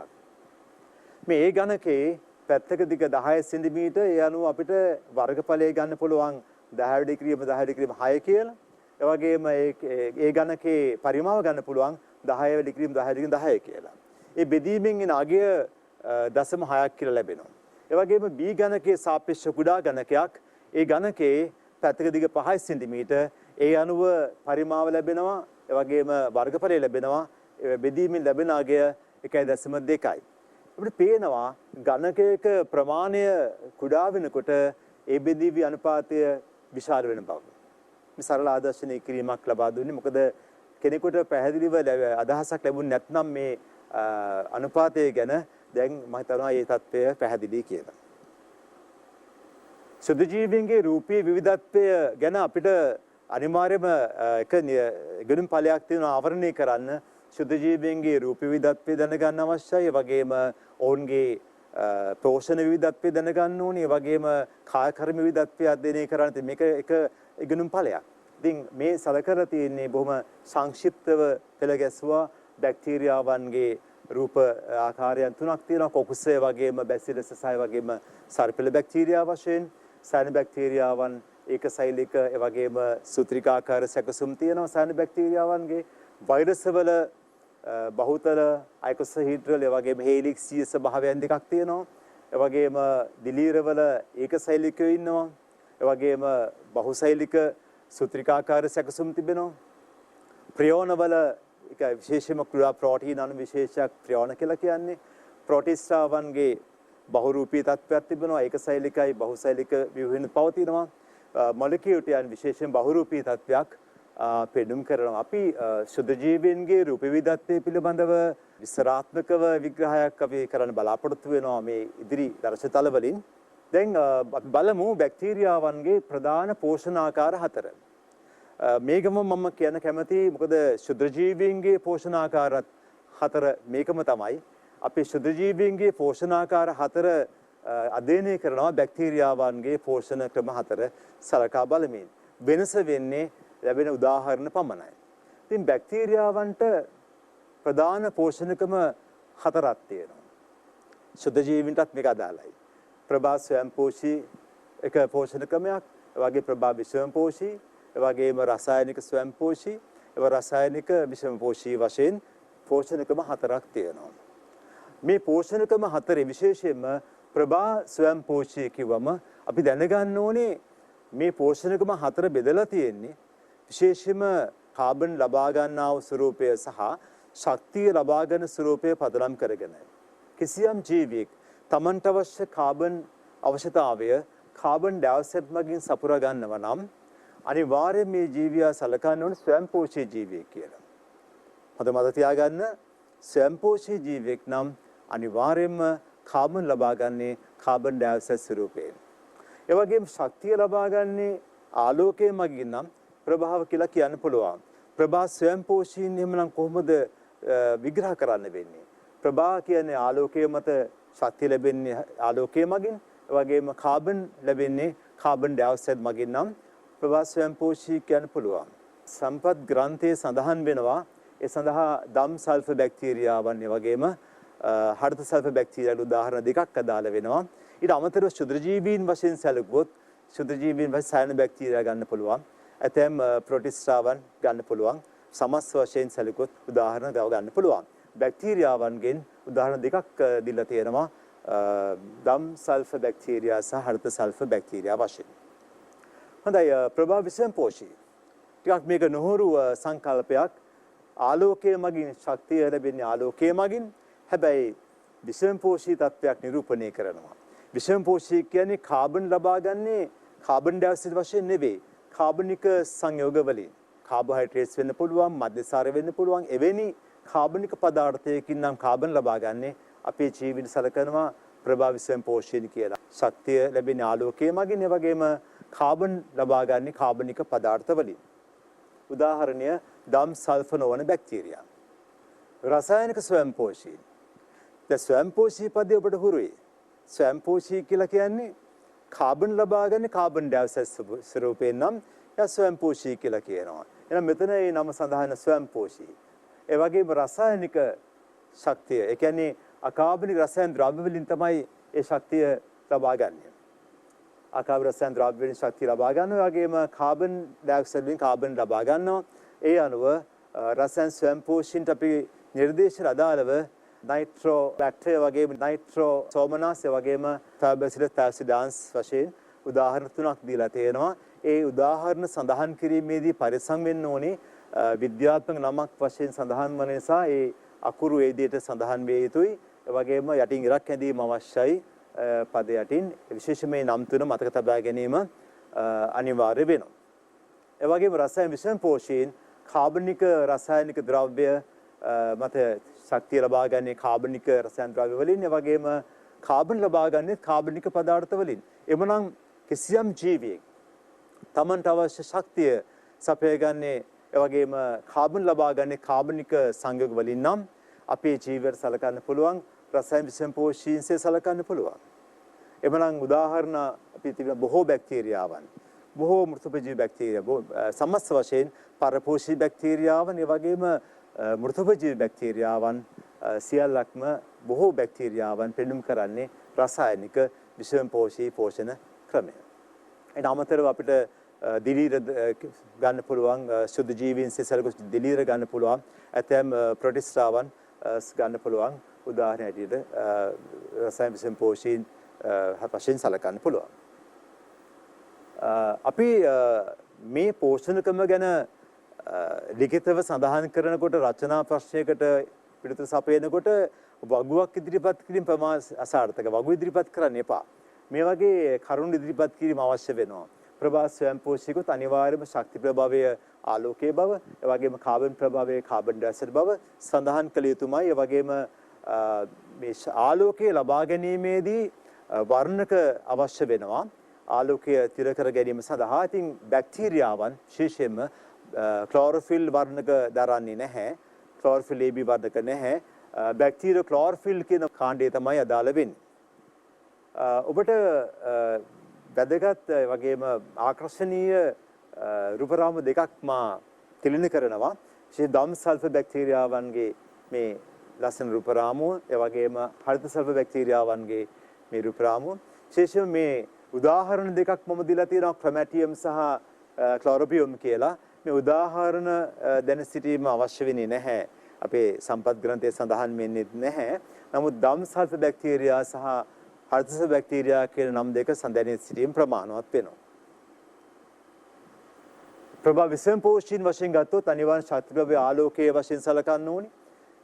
මේ A ගණකේ පැත්තක දිග 10 සෙන්ටිමීටර් ඒ අනුව අපිට වර්ගඵලය ගන්න පුළුවන් 10 ඩිග්‍රියම 10 ඩිග්‍රියම 6 කියලා. ඒ වගේම ඒ ගණකේ පරිමාව ගන්න පුළුවන් 10 ඩිග්‍රියම 10 ඩිග්‍රියම 10 කියලා. ඒ බෙදීමෙන් එන අගය 0.6ක් කියලා ලැබෙනවා. ඒ වගේම B ගණකේ සාපේක්ෂ කුඩා ගණකයක්. ඒ ගණකේ පැත්තක දිග 5 සෙන්ටිමීටර් ඒ අනුව පරිමාව ලැබෙනවා. ඒ වගේම වර්ගඵලය ලැබෙනවා. බෙදීමෙන් ලැබෙන අගය 1.2යි. අපිට පේනවා ගණකයක ප්‍රමාණය කුඩා වෙනකොට ඒ බෙදීවි අනුපාතය විශාල වෙන බව. මේ සරල ආදර්ශනීය කිරීමක් ලබා දුන්නේ. මොකද කෙනෙකුට පැහැදිලිව අදහසක් ලැබුණ නැත්නම් මේ අනුපාතය ගැන දැන් මම හිතනවා මේ தත්ත්වය පැහැදිලි කියලා. ශුද්ධ ජීවීන්ගේ රූපී විවිධත්වය ගැන අපිට අනිවාර්යයෙන්ම එක ඉගෙනුම් ඵලයක් තියෙනවා ආවරණය කරන්න. ශුද්ධ ජීවීන්ගේ රූපී විවිධත්වය දැනගන්න අවශ්‍යයි. ඒ වගේම ඔවුන්ගේ පෝෂණ විවිධත්වය දැනගන්න ඕනේ. ඒ වගේම කාය කර්ම විවිධත්වය අධ්‍යයනය කරන්න. මේක එක ඉගෙනුම් ඵලයක්. ඉතින් මේ සලකලා තියෙන්නේ බොහොම සංක්ෂිප්තව පෙළ ගැසුවා බැක්ටීරියාවන්ගේ රූප ආකාරයන් තුනක් තියෙනවා. කොකුසය වගේම බැසිලස් සය වගේම සර්පිල බැක්ටීරියා වශයෙන් සයන බැක්ටීරියාවන් ඒකසෛලික ඒ වගේම සූත්‍රිකාකාර සැකසුම් තියෙනවා සයන බැක්ටීරියාවන්ගේ. වෛරසවල බහුතර අයිකොසහීඩ්‍රල් ඒ වගේම හේලික්සිය ස්වභාවයන් දෙකක් තියෙනවා. ඒ වගේම දිලීරවල ඒකශෛලිකයෝ ඉන්නවා. ඒ වගේම බහුශෛලික සූත්‍රිකාකාර සැකසුම් තිබෙනවා. ප්‍රියෝනවල ඒක විශේෂයෙන්ම ක්‍රියා ප්‍රෝටීන් අණු විශේෂයක් ප්‍රියෝන කියලා කියන්නේ. ප්‍රෝටිස්ටාවන්ගේ බහුරූපී තත්ත්වයක් තිබෙනවා. ඒකශෛලිකයි බහුශෛලික ව්‍යුහයෙන් පවතිනවා. මොලිකියුලර් විශේෂයෙන් බහුරූපී තත්ත්වයක් පෙන්눔 කරනවා. අපි ශුද්ධ ජීවීන්ගේ රූප විවිධත්වයේ පිළිබඳව විස්තරාත්මකව විග්‍රහයක් අපි කරන්න බලාපොරොත්තු වෙනවා මේ ඉදිරි දර්ශනතල වලින්. දැන් අපි බලමු බැක්ටීරියාවන්ගේ ප්‍රධාන පෝෂණාකාර හතර. මේකම මම කියන්න කැමතියි මොකද ශුද්ධ ජීවීන්ගේ පෝෂණාකාර හතර මේකම තමයි. අපි ශුද්ධ ජීවීන්ගේ පෝෂණාකාර හතර අධ්‍යයනය කරනවා බැක්ටීරියාවන්ගේ පෝෂණ ක්‍රම හතර සලකා බලමින්. වෙනස වෙන්නේ ලැබෙන උදාහරණ පමණයි. ඉතින් බැක්ටීරියාවන්ට ප්‍රධාන පෝෂණකම හතරක් තියෙනවා. ශුද්ධ ජීවීන්ටත් මේක අදාළයි. ප්‍රභා ස්වයංපෝෂී එක පෝෂණ ක්‍රමයක්, ඒ වගේ ප්‍රභා විෂමපෝෂී, ඒ වගේම රසායනික ස්වයංපෝෂී, ඒ රසායනික විෂමපෝෂී වශයෙන් පෝෂණකම හතරක් තියෙනවා. මේ පෝෂණකම හතරේ විශේෂයෙන්ම ප්‍රභා ස්වයංපෝෂී කිව්වම අපි දැනගන්න ඕනේ මේ පෝෂණකම හතර බෙදලා තියෙන්නේ විශේෂයෙන්ම කාබන් ලබා ගන්නා වූ ස්වરૂපය සහ ශක්තිය ලබා ගන්න ස්වરૂපය පදනම් කරගෙනයි. කිසියම් ජීවියෙක් තමන්ට අවශ්‍ය කාබන් අවශ්‍යතාවය කාබන් ඩයොක්සයිඩ් මගින් සපුරා ගන්නවා නම් අනිවාර්යයෙන් මේ ජීවියා සලකන්න ඕනේ ස්වයංපෝෂී ජීවියෙක් කියලා. හොඳ මතක තියාගන්න ස්වයංපෝෂී ජීවියෙක් නම් අනිවාර්යයෙන්ම කාබන් ලබා ගන්නේ කාබන් ඩයොක්සයිඩ් ස්වරූපයෙන්. ඒ වගේම ශක්තිය ලබා ගන්නේ ආලෝකය මගින් නම් ප්‍රභාව කියලා කියන්න පුළුවන්. ප්‍රභා ස්වයංපෝෂීන් එහෙමනම් කොහොමද විග්‍රහ කරන්න වෙන්නේ? ප්‍රභා කියන්නේ ආලෝකය මත ශක්තිය ලැබෙන්නේ ආලෝකය මගින්. ඒ වගේම කාබන් ලැබෙන්නේ කාබන් ඩයොක්සයිඩ් මගින් නම් ප්‍රභා ස්වයංපෝෂී කියන්න පුළුවන්. සම්පත් ග්‍රන්ථයේ සඳහන් වෙනවා ඒ සඳහා දම් සල්ෆර් බැක්ටීරියාවන් ඒ වගේම හරිත සල්ෆර් බැක්ටීරියාවල උදාහරණ දෙකක් අදාළ වෙනවා. ඊට අමතරව ශුද්ධ ජීවීන් වශයෙන් සැලකුවොත් ශුද්ධ ජීවීන් වශයෙන් සයන බැක්ටීරියා ගන්න පුළුවන්. ඇතැම් ප්‍රෝටිස්ටාවන් ගන්න පුළුවන්. සමස් වශයෙන් සැලකුවොත් උදාහරණ ගන්න පුළුවන්. බැක්ටීරියාවන්ගෙන් උදාහරණ දෙකක් දීලා තියෙනවා. දම් සල්ෆර් බැක්ටීරියා සහ හරිත සල්ෆර් බැක්ටීරියා වශයෙන්. හොඳයි ප්‍රභා විෂමපෝෂී. ටිකක් මේක නොහුරු සංකල්පයක්. ආලෝකය මගින් ශක්තිය ලැබෙන්නේ ආලෝකය මගින්. හැබැයි විෂමපෝෂී තත්වයක් නිරූපණය කරනවා. විෂමපෝෂී කියන්නේ කාබන් ලබා ගන්නේ කාබන් ඩයොක්සයිඩ් වශයෙන් නෙවෙයි. කාබනික සංයෝග වලින්. කාබෝහයිඩ්‍රේට්ස් වෙන්න පුළුවන්, මධ්‍යසාර වෙන්න පුළුවන්. එවැනි කාබනික පදාර්ථයකින් නම් කාබන් ලබා ගන්නේ අපේ ජීවිත සලකනවා ප්‍රභා විෂමපෝෂී කියලා. ශක්තිය ලැබෙන ආලෝකය මගින් ඒ වගේම කාබන් ලබා ගන්නේ කාබනික පදාර්ථ වලින්. උදාහරණය දම් සල්ෆර් නොවන බැක්ටීරියා. රසායනික ස්වයංපෝෂී. දැන් ස්වයංපෝෂී පදේ ඔබට හුරුයි. ස්වයංපෝෂී කියලා කියන්නේ කාබන් ලබා ගන්න කාබන් ඩයොක්සයිඩ් ස්වරූපයෙන් නම් එයා ස්වයංපෝෂී කියලා කියනවා. එහෙනම් මෙතන මේ නම සඳහන් ස්වයංපෝෂී. ඒ වගේම රසායනික ශක්තිය. ඒ කියන්නේ අකාබනික රසායන ද්‍රව්‍ය වලින් තමයි ඒ ශක්තිය ලබා ගන්නේ. අකාබනික රසායන ද්‍රව්‍ය වලින් ශක්තිය ලබා ගන්නවා. ඒ වගේම කාබන් ඩයොක්සයිඩ් වලින් කාබන් ලබා ගන්නවා. ඒ අනුව රසායන ස්වයංපෝෂීන්ට අපි නිර්දේශන අදාළව නයිට්‍රෝ බැක්ටීරියා වගේම නයිට්‍රෝ සෝමනාස් වගේම ටර්බසිලස් ටර්සිඩාන්ස් වශයෙන් උදාහරණ තුනක් දීලා තියෙනවා. ඒ උදාහරණ සඳහන් කිරීමේදී පරිස්සම් වෙන්න ඕනේ විද්‍යාත්මක නමක් වශයෙන් සඳහන් වන නිසා ඒ අකුරු ඒ විදිහට සඳහන් විය යුතුයි. ඒ වගේම යටින් ඉරක් ඇඳීම අවශ්‍යයි පද යටින්. විශේෂයෙන් මේ නම් තුන මතක තබා ගැනීම අනිවාර්ය වෙනවා. ඒ වගේම රසායන විෂමපෝෂීන් කාබනික රසායනික ද්‍රව්‍ය මත ශක්තිය ලබා ගන්නේ කාබනික රසායන ද්‍රව්‍ය වලින්. ඒ වගේම කාබන් ලබා ගන්නේ කාබනික පදාර්ථ වලින්. එමනම් කිසියම් ජීවියෙක් තමන්ට අවශ්‍ය ශක්තිය සපයගන්නේ ඒ වගේම කාබන් ලබා ගන්නේ කාබනික සංයෝග වලින් නම් අපේ ජීවිතය සලකන්න පුළුවන් රසායන විෂමපෝෂීන්සේ සලකන්න පුළුවන්. එමනම් උදාහරණ අපි තිබෙන බොහෝ බැක්ටීරියාවන් බොහෝ මෘතපජීවී බැක්ටීරියා සමස්ත වශයෙන් පරපෝෂී බැක්ටීරියාවන් ඒ වගේම මෘතපජීවී බැක්ටීරියාවන් සියල්ලක්ම බොහෝ බැක්ටීරියාවන් පෙන්눔 කරන්නේ රසායනික විෂමපෝෂී පෝෂණ ක්‍රමය. එන අමතරව අපිට දිලීර ගන්න පුළුවන් ශුද්ධ ජීවීන්සේ සලකුණු දිලීර ගන්න පුළුවන් ඇතැම් ප්‍රොටිස්ටාවන් ගන්න පුළුවන් උදාහරණ ඇටියට රසායන විෂමපෝෂීන් වශයෙන් සලකන්න පුළුවන්. අපි මේ පෝෂණකම ගැන ලිඛිතව සඳහන් කරනකොට රචනා ප්‍රශ්නයකට පිළිතුරු සපයනකොට වගුවක් ඉදිරිපත් කිරීම අසාර්ථක. වගු ඉදිරිපත් කරන්න එපා. මේ වගේ කරුණු ඉදිරිපත් කිරීම අවශ්‍ය වෙනවා. ප්‍රභා ස්වයංපෝෂිකුත් අනිවාර්යයෙන්ම ශක්ති ප්‍රභාවය ආලෝකයේ බව, ඒ වගේම කාබන් ප්‍රභාවයේ කාබන් ඩයොක්සයිඩ් බව සඳහන් කළ යුතුමයි. ඒ වගේම මේ ආලෝකය ලබා ගැනීමේදී වර්ණක අවශ්‍ය වෙනවා. ආලෝකය තිර කර ගැනීම සඳහා ඉතින් බැක්ටීරියාවන් විශේෂයෙන්ම ක්ලෝරොෆිල් වර්ණක දරන්නේ නැහැ. ක්ලෝරොෆිල් AB වර්ණක නැහැ. බැක්ටීරියා ක්ලෝරොෆිල් කියන කාණ්ඩය තමයි අදාළ වෙන්නේ. ඔබට වැදගත් වගේම ආකර්ශනීය රූපරාමු දෙකක් මා තිළින කරනවා. විශේෂ දම් සල්ෆර් බැක්ටීරියාවන්ගේ මේ ලස්සන රූපරාමුව, ඒ වගේම හරිත සල්ෆර් බැක්ටීරියාවන්ගේ මේ රූපරාමුව. විශේෂයෙන් මේ උදාහරණ දෙකක් මම දීලා තියෙනවා, ක්‍රොමැටියම් සහ ක්ලොරොබියම් කියලා. මේ උදාහරණ දැන සිටීම අවශ්‍ය වෙන්නේ නැහැ. අපේ සම්පත් ග්‍රන්ථයේ සඳහන් වෙන්නේ නැහැ. නමුත් දම් සල්ෆර් බැක්ටීරියා සහ හරිත සල්ෆර් බැක්ටීරියා කියන නම් දෙක සඳහන් සිටීම ප්‍රමාණවත් වෙනවා. ප්‍රභා විසම්පෝෂීන් වශයෙන් ගත්තොත් අනිවාර්ය ශක්ති ප්‍රභාවයේ ආලෝකයේ වශයෙන් සලකන්න ඕනේ.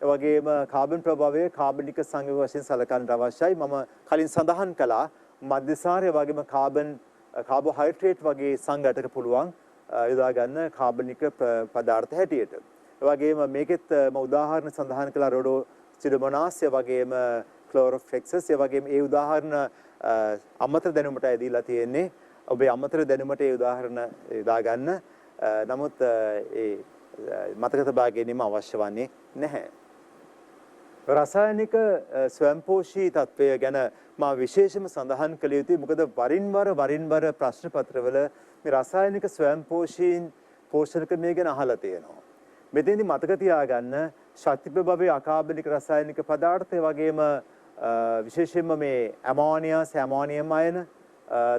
ඒ වගේම කාබන් ප්‍රභාවයේ කාබනික සංයෝග වශයෙන් සලකන්නට අවශ්‍යයි. මම කලින් සඳහන් කළා මධ්‍යසාරය වගේම කාබෝහයිඩ්‍රේට් වගේ සංඝටක පුළුවන් යොදා ගන්න කාබනික පදාර්ථ හැටියට. ඒ වගේම මේකෙත් මම උදාහරණ සඳහන් කළා රොඩෝ සිඩමොනාස් වගේම ක්ලෝරොෆ්ලෙක්සස්. ඒ වගේම ඒ උදාහරණ අමතර දැනුමට ඇදීලා තියෙන්නේ. ඔබේ අමතර දැනුමට ඒ උදාහරණ යොදා ගන්න. නමුත් ඒ මතක තබා ගැනීම අවශ්‍ය වන්නේ නැහැ. රසායනික ස්වයංපෝෂී තත්වය ගැන මා විශේෂම සඳහන් කළ යුතුයි. මොකද වරින් වර ප්‍රශ්න පත්‍රවල මේ රසායනික ස්වයංපෝෂීන් පෝෂණ ක්‍රමය ගැන අහලා තියෙනවා. මෙතෙන්දි මතක තියාගන්න ශක්ති ප්‍රභාවයේ අකාබනික රසායනික පදාර්ථ වගේම විශේෂයෙන්ම මේ ඇමෝනියා, ඇමෝනියම් අයන,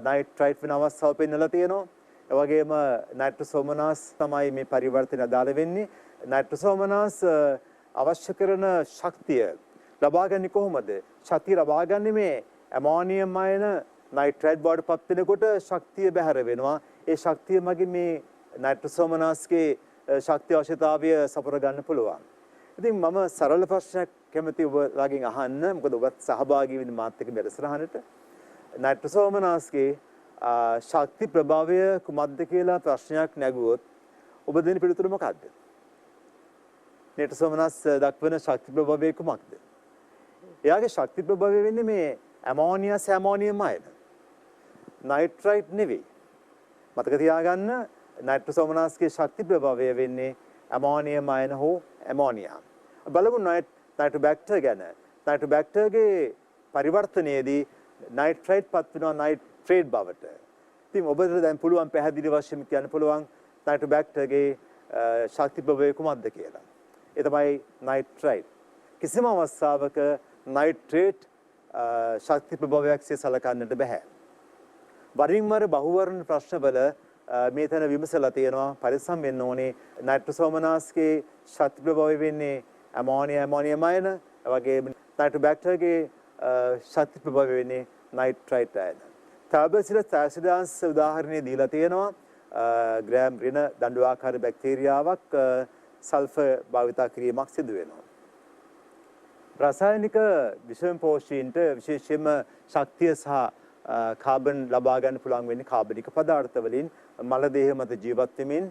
නයිට්‍රයිට් වෙන අවස්ථාව පෙන්වලා තියෙනවා. ඒ වගේම නයිට්‍රෝසෝමනාස් තමයි මේ පරිවර්තන අදාළ වෙන්නේ. නයිට්‍රෝසෝමනාස් අවශ්‍ය කරන ශක්තිය ලබාගන්නේ කොහොමද? ශක්තිය ලබාගන්නේ මේ ඇමෝනියම් අයන නයිට්‍රයිට් බවට පත් වෙනකොට ශක්තිය බැහැර වෙනවා. ඒ ශක්තිය මගින් මේ නයිට්‍රෝසෝමනාස්ගේ ශක්තිය අවශ්‍යතාවය සපුර ගන්න පුළුවන්. ඉතින් මම සරල ප්‍රශ්නයක් කැමති ඔබලාගෙන් අහන්න. මොකද ඔබත් සහභාගී වෙන්න මාත් එක්ක වැඩසටහනට. නයිට්‍රෝසෝමනාස්ගේ ශක්ති ප්‍රභාවය කුමක්ද කියලා ප්‍රශ්නයක් නැගුවොත් ඔබ දෙන පිළිතුර මොකක්ද? නයිට්‍රෝසෝමනාස් දක්වන ශක්ති ප්‍රභාවය කුමක්ද? එයාගේ ශක්ති ප්‍රභාවය වෙන්නේ මේ ඇමෝනියා, ඇමෝනියම් අයන. නයිට්‍රයිට් නෙවෙයි. මතක තියාගන්න නයිට්‍රෝසෝමනාස්ගේ ශක්ති ප්‍රභාවය වෙන්නේ ඇමෝනියම් අයන හෝ ඇමෝනියා. බලමු නයිට්‍රෝබැක්ටර් ගැන. නයිට්‍රෝබැක්ටර්ගේ පරිවර්තනයේදී නයිට්‍රයිට් පත් වෙනවා නයිට්‍රේට් බවට. ඉතින් ඔබට දැන් පුළුවන් පැහැදිලි වශයෙන් කියන්න පුළුවන් නයිට්‍රෝබැක්ටර්ගේ ශක්ති ප්‍රභාවය කුමක්ද කියලා. ඒ තමයි නයිට්‍රයිට්. කිසිම අවස්ථාවක නයිට්‍රේට් ශක්ති ප්‍රභාවයක් සේ සලකන්නට බෑ. වරින් වර බහුවර්ණ ප්‍රශ්නවල මේ තැන විමසලා තියෙනවා පරිස්සම් වෙන්න ඕනේ. නයිට්‍රෝසෝමනාස්ගේ ශක්ති ප්‍රභාවය වෙන්නේ ඇමෝනියා, ඇමෝනියම් අයන. ඒ වගේම නයිට්‍රෝබැක්ටර්ගේ ශක්ති ප්‍රභාවය වෙන්නේ නයිට්‍රයිට් අයන. ටර්බසිලස් ටැසිඩාන්ස් උදාහරණය දීලා තියෙනවා. ග්‍රෑම් ඍණ දඬුආකාර බැක්ටීරියාවක් සල්ෆර් භාවිතා කිරීමක් සිදු වෙනවා. රසායනික විෂමපෝෂීන්ට විශේෂයෙන්ම ශක්තිය සහ කාබන් ලබා ගන්න පුළුවන් වෙන්නේ කාබනික පදාර්ථ වලින්. මල දේහ මත ජීවත් වෙමින්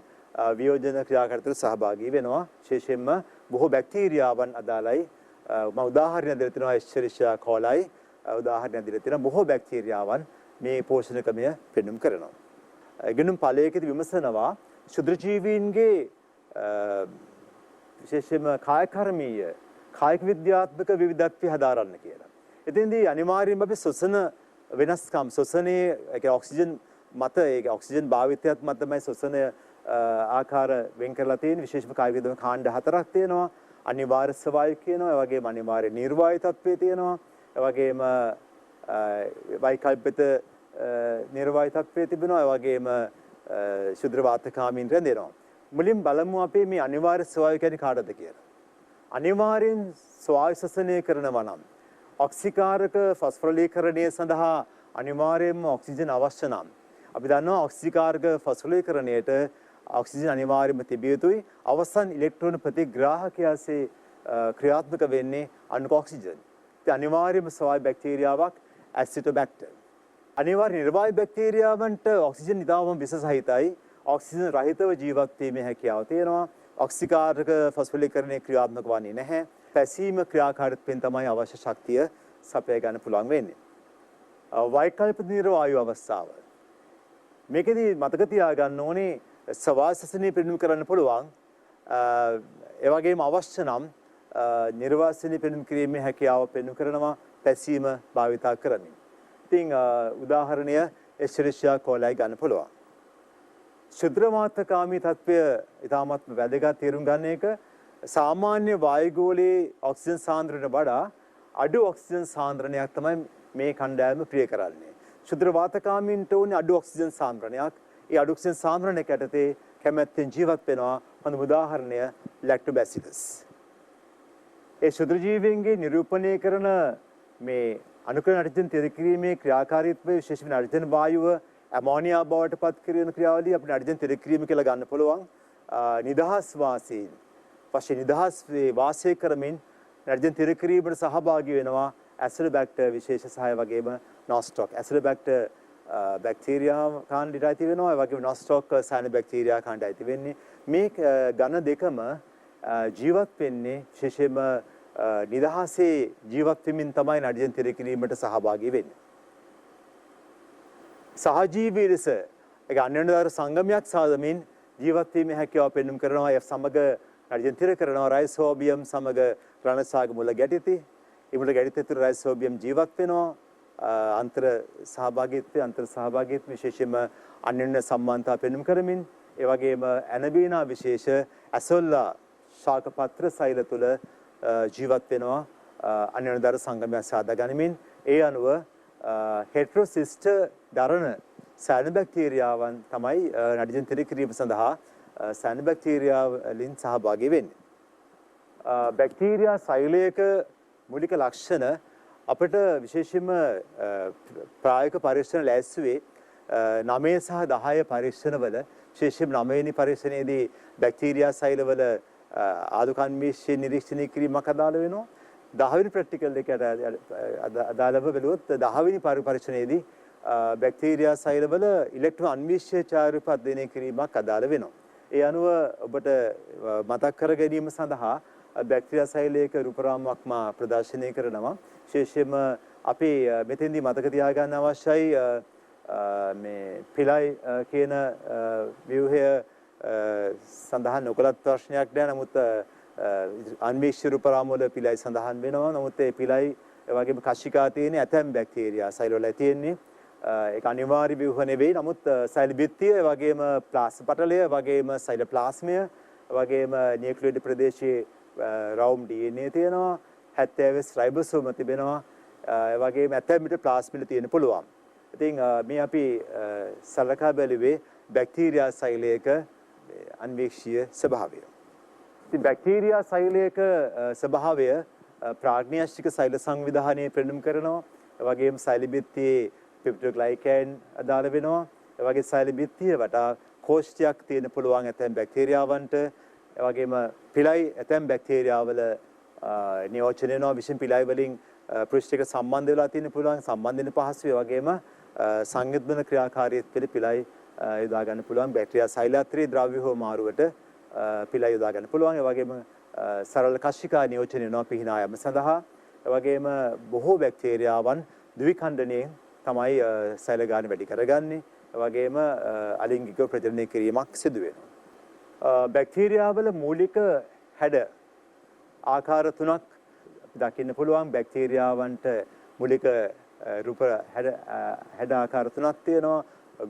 වියෝජන ක්‍රියාකාරීත්වයට සහභාගී වෙනවා. විශේෂයෙන්ම බොහෝ බැක්ටීරියාවන් අදාළයි. මම උදාහරණ දෙන්න තියෙනවා එස්චෙරිෂියා කොලයි උදාහරණ දෙන්න තියෙනවා. බොහෝ බැක්ටීරියාවන් මේ පෝෂණ ක්‍රමය පෙන්눔 කරනවා. ඉගෙනුම් ඵලයකදී විමසනවා ශුද්‍ර ජීවීන්ගේ විශේෂයෙන්ම කායකර්මීය කායික විද්‍යාත්මක විවිධත්වය හදාරන්න කියලා. එතෙන්දී අනිවාර්යයෙන්ම අපි ශ්වසන වෙනස්කම් ශ්වසනයේ ඔක්සිජන් මත ඒ ඔක්සිජන් භාවිතයත් මත තමයි ශ්වසන ආකාර වෙන් කරලා තියෙන්නේ. විශේෂම කායික විද්‍යාත්මක කාණ්ඩ 4ක් තියෙනවා. අනිවාර්ය ස්වභාවය කියනවා. ඒ වගේම අනිවාර්ය නිර්වායු තත්ත්වය තියෙනවා. ඒ වගේම වෛකල්පිත නිර්වායු තත්ත්වය තිබෙනවා. ඒ වගේම ශුද්‍ර වාතකාමීන් රැඳෙනවා. මුලින් බලමු අපි මේ අනිවාර්ය ස්වභාවය කියන්නේ කාටද කියලා. අනිවාර්යෙන් ස්වායු ශ්වසනය කරනවා නම් ඔක්සිකාරක ෆොස්ෆොරිලීකරණය සඳහා අනිවාර්යයෙන්ම ඔක්සිජන් අවශ්‍ය නම් අපි දන්නවා ඔක්සිකාරක ෆොස්ෆොරිලීකරණයට ඔක්සිජන් අනිවාර්යයෙන්ම තිබිය යුතුයි. අවසන් ඉලෙක්ට්‍රෝන ප්‍රතිග්‍රාහකයාසේ ක්‍රියාත්මක වෙන්නේ අනුක ඔක්සිජන්. ඉතින් අනිවාර්යයෙන්ම ස්වාභාවික බැක්ටීරියාවක් ඇසිටෝබැක්ටර්. අනිවාර්ය නිර්වායු බැක්ටීරියාවන්ට ඔක්සිජන් ඉතාමත් විස සහිතයි. ඔක්සිජන් රහිතව ජීවත් වීමේ හැකියාව තියෙනවා. ඔක්සිකාරක ෆොස්ෆොරිලීකරණය ක්‍රියාත්මක වන්නේ නැහැ. පැසීම ක්‍රියාකාරීත්වයෙන් තමයි අවශ්‍ය ශක්තිය සපයා ගන්න පුළුවන් වෙන්නේ. වෛකල්පික නිර්වායු අවස්ථාව. මේකෙදි මතක තියාගන්න ඕනේ සවාසසනීය පෙන්වීම කරන්න පුළුවන්. ඒ වගේම අවශ්‍ය නම් නිර්වාසනීය පෙන්වීම කිරීමේ හැකියාව පෙන්වු කරනවා පැසීම භාවිතා කරමින්. ඉතින් උදාහරණය එස්චරිෂියා කෝලයි ගන්න පුළුවන්. ශුද්‍රමාත්‍රකාමී තත්වය ඉතාමත් වැදගත් තේරුම් ගන්න එක. සාමාන්‍ය වායුගෝලයේ ඔක්සිජන් සාන්ද්‍රණයට වඩා අඩු ඔක්සිජන් සාන්ද්‍රණයක් තමයි මේ කණ්ඩායම ප්‍රිය කරන්නේ. ශුද්‍ර වාතකාමීන්ට උනේ අඩු ඔක්සිජන් සාන්ද්‍රණයක්. ඒ අඩු ඔක්සිජන් සාන්ද්‍රණයක යටතේ කැමැත්තෙන් ජීවත් වෙනවා. හොඳ උදාහරණය ලැක්ටෝබැසිලස්. ඒ ශුද්‍ර ජීවීන්ගේ නිරූපණය කරන මේ අනුකරණ නයිට්‍රජන් තිර කිරීමේ ක්‍රියාකාරීත්වය විශේෂයෙන් නයිට්‍රජන් වායුව ඇමෝනියා බවට පත් කරන ක්‍රියාවලිය අපිට නයිට්‍රජන් තිර කිරීම කියලා ගන්න පුළුවන්. නිදහස් වාසීන් වශයෙන් නිදහස් වාසය කරමින් නයිට්‍රජන් තිර කිරීමට සහභාගී වෙනවා ඇසිඩෝබැක්ටර් විශේෂ සහාය වගේම නොස්ටොක්. ඇසිඩෝබැක්ටර් බැක්ටීරියා කාණ්ඩයට අයිති වෙනවා. ඒ වගේම නොස්ටොක් සයනොබැක්ටීරියා කාණ්ඩයට අයිති වෙන්නේ. මේ ඝන දෙකම ජීවත් වෙන්නේ විශේෂයෙන්ම නිදහසේ ජීවත් වෙමින් තමයි නයිට්‍රජන් තිර කිරීමට සහභාගී වෙන්නේ. සහජීවී ලෙස ඒක අන්‍යෝන්‍යතර සංගමයක් සාදමින් ජීවත් වීමේ හැකියාව පෙන්වුම් කරනවා. ඒ සමග නයිට්‍රජන් තිර කරනවා රයිසෝබියම් සමග රණසාග මුල ගැටිති. ඒ මුල ගැටිති තුර රයිසෝබියම් ජීවත් වෙනවා. අන්තර සහභාගීත්වය විශේෂයෙන්ම අන්‍යෝන්‍ය සම්බන්ධතා පෙන්වුම් කරමින් ඒ වගේම ඇනබීනා විශේෂ ඇසොල්ලා ශාකපත්‍ර සෛල තුල ජීවත් වෙනවා අන්‍යෝන්‍යතර සංගමයක් සාදා ගනිමින්. ඒ අනුව හෙටරොසිස්ටර් දරන සයනොබැක්ටීරියාවන් තමයි නයිට්‍රජන් තිර කිරීම සඳහා සයනොබැක්ටීරියා වලින් සහභාගී වෙන්නේ. බැක්ටීරියා සෛලයක මූලික ලක්ෂණ අපිට විශේෂයෙන්ම ප්‍රායෝගික පරීක්ෂණ ලෑස්තිවේ 9 සහ 10 පරීක්ෂණවල විශේෂයෙන්ම 9 වෙනි පරීක්ෂණයේදී බැක්ටීරියා සෛලවල ආදුකන්වීක්ෂණ නිරීක්ෂණය කිරීමක් අදාළ වෙනවා. 10 වෙනි ප්‍රැක්ටිකල් එකට අදාළව බැලුවොත් 10 වෙනි පරීක්ෂණයේදී බැක්ටීරියා සෛලවල ඉලෙක්ට්‍රෝන අන්වීක්ෂණ ඡායාරූප අධ්‍යයනය කිරීමක් අදාළ වෙනවා. ඒ අනුව ඔබට මතක් කර ගැනීම සඳහා බැක්ටීරියා සෛලයක රූපරාමුවක් මා ප්‍රදර්ශනය කරනවා. විශේෂයෙන්ම අපි මෙතෙන්දී මතක තියාගන්න අවශ්‍යයි මේ පිලයි කියන ව්‍යුහය සඳහන් නොකලත් ප්‍රශ්නයක් නෑ. නමුත් අන්වීක්ෂ රූපරාමුවල පිලයි සඳහන් වෙනවා. නමුත් ඒ පිලයි වගේම කශිකා තියෙන ඇතැම් බැක්ටීරියා සෛලවල තියෙන්නේ. ඒක අනිවාර්ය ව්‍යුහ නෙවෙයි. නමුත් සෛල බිත්තිය වගේම ප්ලාස්ම පටලය වගේම සෛල ප්ලාස්මය වගේම නියුක්ලියෝයිඩ් ප්‍රදේශයේ රවුම් DNA තියෙනවා. 70 රයිබෝසෝම තිබෙනවා. ඒ වගේම ඇතැම් විට ප්ලාස්මිඩ තියෙන්න පුළුවන්. ඉතින් මේ අපි සලකා බැලුවේ බැක්ටීරියා සෛලයක අන්වීක්ෂීය ස්වභාවය. ඉතින් බැක්ටීරියා සෛලයක ස්වභාවය ප්‍රාග්න්‍යාශ්‍රික සෛල සංවිධානයේ පෙන්වුම් කරනවා. ඒ වගේම සෛල බිත්තියේ පෙප්ටිඩෝග්ලයිකෑන් අදාළ වෙනවා. ඒ වගේ සෛල බිත්තිය වටා කෝෂ්ඨයක් තියෙන පුළුවන් ඇතැම් බැක්ටීරියාවන්ට. ඒ වගේම පිලයි ඇතැම් බැක්ටීරියාවල නියෝජනය වෙනවා. විශේෂ පිලයි වලින් පෘෂ්ඨයක සම්බන්ධ වෙලා තියෙන පුළුවන් සම්බන්ධ වෙන පහසුවේ වගේම සංයුත්මන ක්‍රියාකාරීත්වයේ පිලයි යොදා ගන්න පුළුවන්. බැක්ටීරියා සෛලාත්‍රී ද්‍රව්‍ය හෝ මාරුවට පිලයි යොදා ගන්න පුළුවන්. ඒ වගේම සරල කශිකා නියෝජනය වෙනවා පිහිනා යාම සඳහා. ඒ වගේම බොහෝ බැක්ටීරියාවන් ද්විඛණ්ඩනයෙන් තමයි සෛල ගාන වැඩි කරගන්නේ. ඒ වගේම අලිංගිකව ප්‍රජනනය කිරීමක් සිදු වෙනවා. බැක්ටීරියාවල මූලික හැඩ ආකාර තුනක් දකින්න පුළුවන්. බැක්ටීරියාවන්ට මූලික රූප හැඩ ආකාර තුනක් තියෙනවා.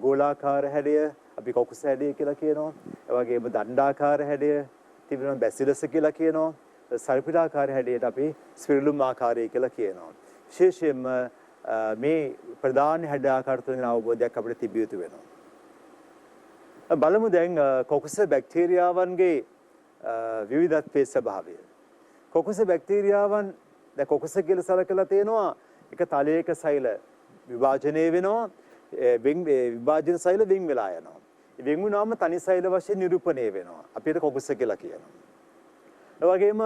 ගෝලාකාර හැඩය අපි කොකුස හැඩය කියලා කියනවා. ඒ වගේම දණ්ඩාකාර හැඩය තිබෙනවා බැසිලස් කියලා කියනවා. සර්පිලාකාර හැඩයට අපි ස්පිරුලම් ආකාරය කියලා කියනවා. විශේෂයෙන්ම මේ ප්‍රධාන හැඩ ආකාර තුනෙන් අවබෝධයක් අපිට තිබිය යුතු වෙනවා. බලමු දැන් කොකුස බැක්ටීරියාවන්ගේ විවිධත්වයේ ස්වභාවය. කොකුස බැක්ටීරියාවන් දැන් කොකස කියලා සලකලා තියෙනවා එක තලයක සෛල විභාජනය වෙනවා විභාජන සෛල වෙන් වෙලා යනවා. වෙන් වුණාම තනි සෛල වශයෙන් නිරූපණය වෙනවා. අපිට කොකස කියලා කියනවා. ඒ වගේම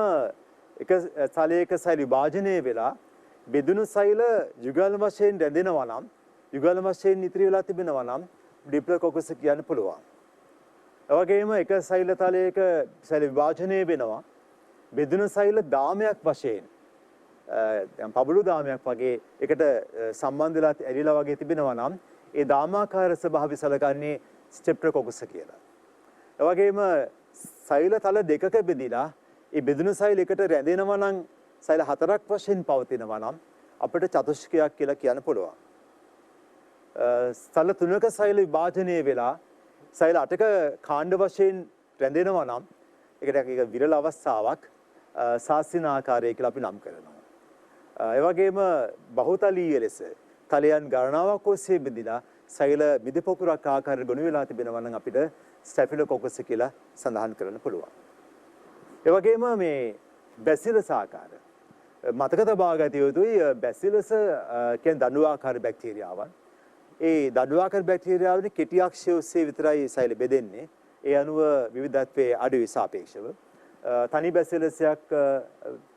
එක තලයක සෛල විභාජනය වෙලා බෙදුණු සෛල යුගල වශයෙන් රැඳෙනවා නම් යුගල වශයෙන් ඉතිරි වෙලා තිබෙනවා නම් ඩිප්ලොකොකස් කියන්න පුළුවන්. ඒ වගේම එක සෛල තලයක සෛල විභාජනය වෙනවා බෙදුණු සෛල දාමයක් වශයෙන් දැන් පබළු දාමයක් වගේ එකට සම්බන්ධ වෙලා ඇලිලා වගේ තිබෙනවා නම් ඒ දාමාකාර ස්වභාවය සලකන්නේ ස්ටෙප්ටොකොකස් කියලා. ඒ වගේම සෛල තල දෙකක බෙදිලා ඒ බෙදුණු සෛල එකට රැඳෙනවා නම් සෛල හතරක් වශයෙන් පවතිනවා නම් අපිට චතුෂ්කයක් කියලා කියන්න පුළුවන්. සෛල තුනක සෛල විභාජනය වෙලා සෛල අටක කාණ්ඩ වශයෙන් රැඳෙනවා නම් ඒකට විරල අවස්ථාවක් සාසින ආකාරය කියලා අපි නම් කරනවා. ඒ වගේම බහුතලීය ලෙස තලයන් ගණනාවක් ඔස්සේ බෙදලා සෛල මිදපොකුරක් ආකාරයට ගොනු වෙලා තිබෙනවා නම් අපිට ස්ටැෆිලොකොකස් කියලා සඳහන් කරන්න පුළුවන්. ඒ වගේම මේ බැසිලස් ආකාර මතක තබා ගත යුතුයි. බැසිලස් කියන්නේ දඬුවාකාර බැක්ටීරියාවන්. ඒ දඬුවාකාර බැක්ටීරියාවනේ කෙටි අක්ෂය ඔස්සේ විතරයි සෛල බෙදෙන්නේ. ඒ අනුව විවිධත්වයේ අඩුයි සාපේක්ෂව. තනි බැසිලසයක්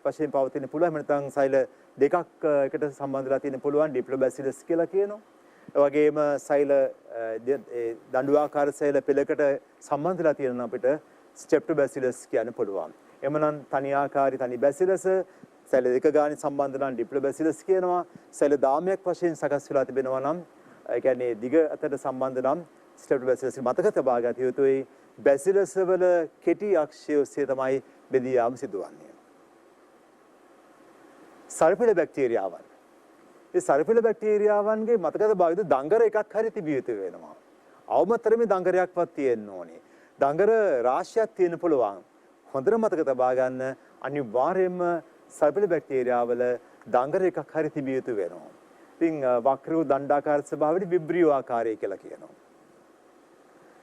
වශයෙන් පවතින පුළුවන්. එහෙම නැත්නම් සෛල දෙකක් එකට සම්බන්ධ වෙලා තියෙන පුළුවන් ඩිප්ලොබැසිලස් කියලා කියනවා. ඒ වගේම සෛල දඬුවාකාර සෛල පෙළකට සම්බන්ධ වෙලා තියෙන අපිට ස්ටෙප්ටොබැසිලස් කියන්න පුළුවන්. එමනම් තනි ආකාරي තනි බැසිලස් සෛල දෙක ගානේ සම්බන්ධ නම් ඩිප්ලොබැසිලස් කියනවා. සෛල දාමයක් වශයෙන් සකස් වෙලා තිබෙනවා නම් ඒ කියන්නේ දිග අතර සම්බන්ධ නම් ස්ටෙප්ටොබැසිලස් මතක තබා ගත යුතුයි. බැසිලස් වල කෙටි අක්ෂය ඔස්සේ තමයි බෙදී යාම සිදුවන්නේ. සර්පිල බැක්ටීරියාවන්. මේ සර්පිල බැක්ටීරියාවන්ගේ මතක තබා යුතු දංගර එකක් හරි තිබිය යුතු වෙනවා. අවමතරමේ දංගරයක්වත් තියෙන්න ඕනේ. දංගර රාශියක් තියෙන්න පුළුවන්. හොඳට මතක තබා ගන්න අනිවාර්යයෙන්ම සර්පිල බැක්ටීරියාවල දංගර එකක් හරි තිබිය යුතු වෙනවා. ඉතින් වක්‍ර වූ දණ්ඩාකාර ස්වභාවයට විබ්‍රියෝ ආකාරය කියලා කියනවා.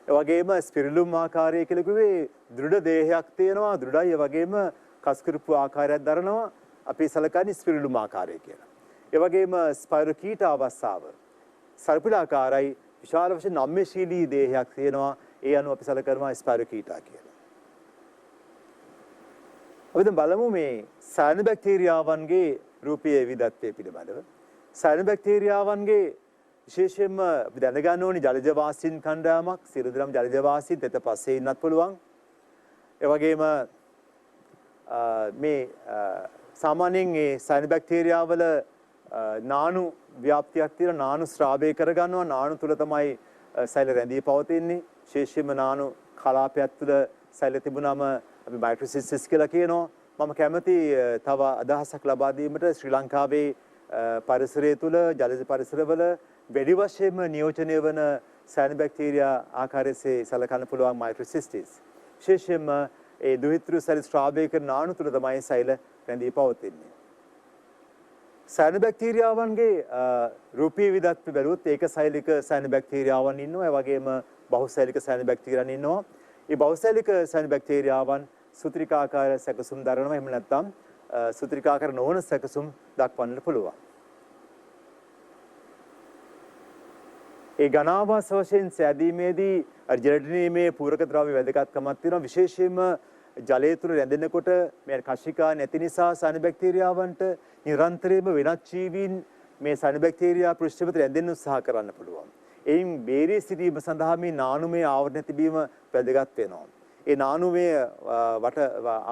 ඒ වගේම ස්පිරිලුම් ආකාරය කියලා කිව්වේ දෘಢ දේහයක් තියෙනවා. දෘಢයි. ඒ වගේම කස්කුරුප්පු ආකාරයක් දරනවා. අපි සලකන්නේ ස්පිරිලුම් ආකාරය කියලා. ඒ වගේම ස්පයිරොකීට අවස්ථාව සර්පිලාකාරයි විශාල වශයෙන් නම්‍යශීලී දේහයක් තියෙනවා. ඒ අනුව අපි සලකනවා ස්පයිරොකීටා කියලා. අපි දැන් බලමු මේ සයනොබැක්ටීරියාවන්ගේ රූපීය විවිධත්වය පිළිබඳව. සයනොබැක්ටීරියාවන්ගේ විශේෂයෙන්ම අපි දැනගන්න ඕනේ ජලජ වාසීන් කණ්ඩායමක්. සියලු දෙනාම ජලජ වාසීන් දෙත පස්සේ ඉන්නත් පුළුවන්. ඒ වගේම මේ සාමාන්‍යයෙන් මේ සයනොබැක්ටීරියාවල නානු ව්‍යාප්තියක් තියෙන නානු ස්‍රාවය කරගන්නවා. නානු තුල තමයි සෛල රැඳී පවතින්නේ. විශේෂයෙන්ම නානු කලාපයක් තුල සෛල තිබුණාම අපි මයික්‍රොසිස්ටිස් කියලා කියනවා. මම කැමති තව අදහසක් ලබා දීමට ශ්‍රී ලංකාවේ පරිසරය තුල ජලජ පරිසරවල වැඩි වශයෙන්ම නියෝජනය වන සයනොබැක්ටීරියා ආකාරයේ සලකන්න පුළුවන් මයික්‍රොසිස්ටිස්. විශේෂයෙන්ම ඒ දුහිතෘ සෛල ස්‍රාවය කරන නානු තුල තමයි සෛල රැඳී පවතින්නේ. සයනොබැක්ටීරියාවන්ගේ රූපී විවිධත්වය බැලුවොත් ඒක සෛලික සයනොබැක්ටීරියාවන් ඉන්නවා. ඒ වගේම බහුසෛලික සයනොබැක්ටීරියාවන් ඉන්නවා. මේ බහුසෛලික සයනොබැක්ටීරියාවන් සුත්‍රිකාකාර සැකසුම් දරනවා. එහෙම නැත්නම් සුත්‍රිකාකාර නොවන සැකසුම් දක්වන්නට පුළුවන්. ඒ ඝනාවාස වශයෙන් සෑදීමේදී ජලඩනීමේ පූරක ද්‍රව්‍ය වැදගත්කමක් තියෙනවා. විශේෂයෙන්ම ජලය තුල රැඳෙනකොට මේ කශිකා නැති නිසා සයනොබැක්ටීරියාවන්ට නිරන්තරයෙන්ම වෙනත් ජීවීන් මේ සයනොබැක්ටීරියා පෘෂ්ඨපත රැඳෙන්න උත්සාහ කරන්න පුළුවන්. එයින් බේරී සිටීම සඳහා මේ නානුමය ආවරණය තිබීම වැදගත් වෙනවා. ඒ නානුමය වට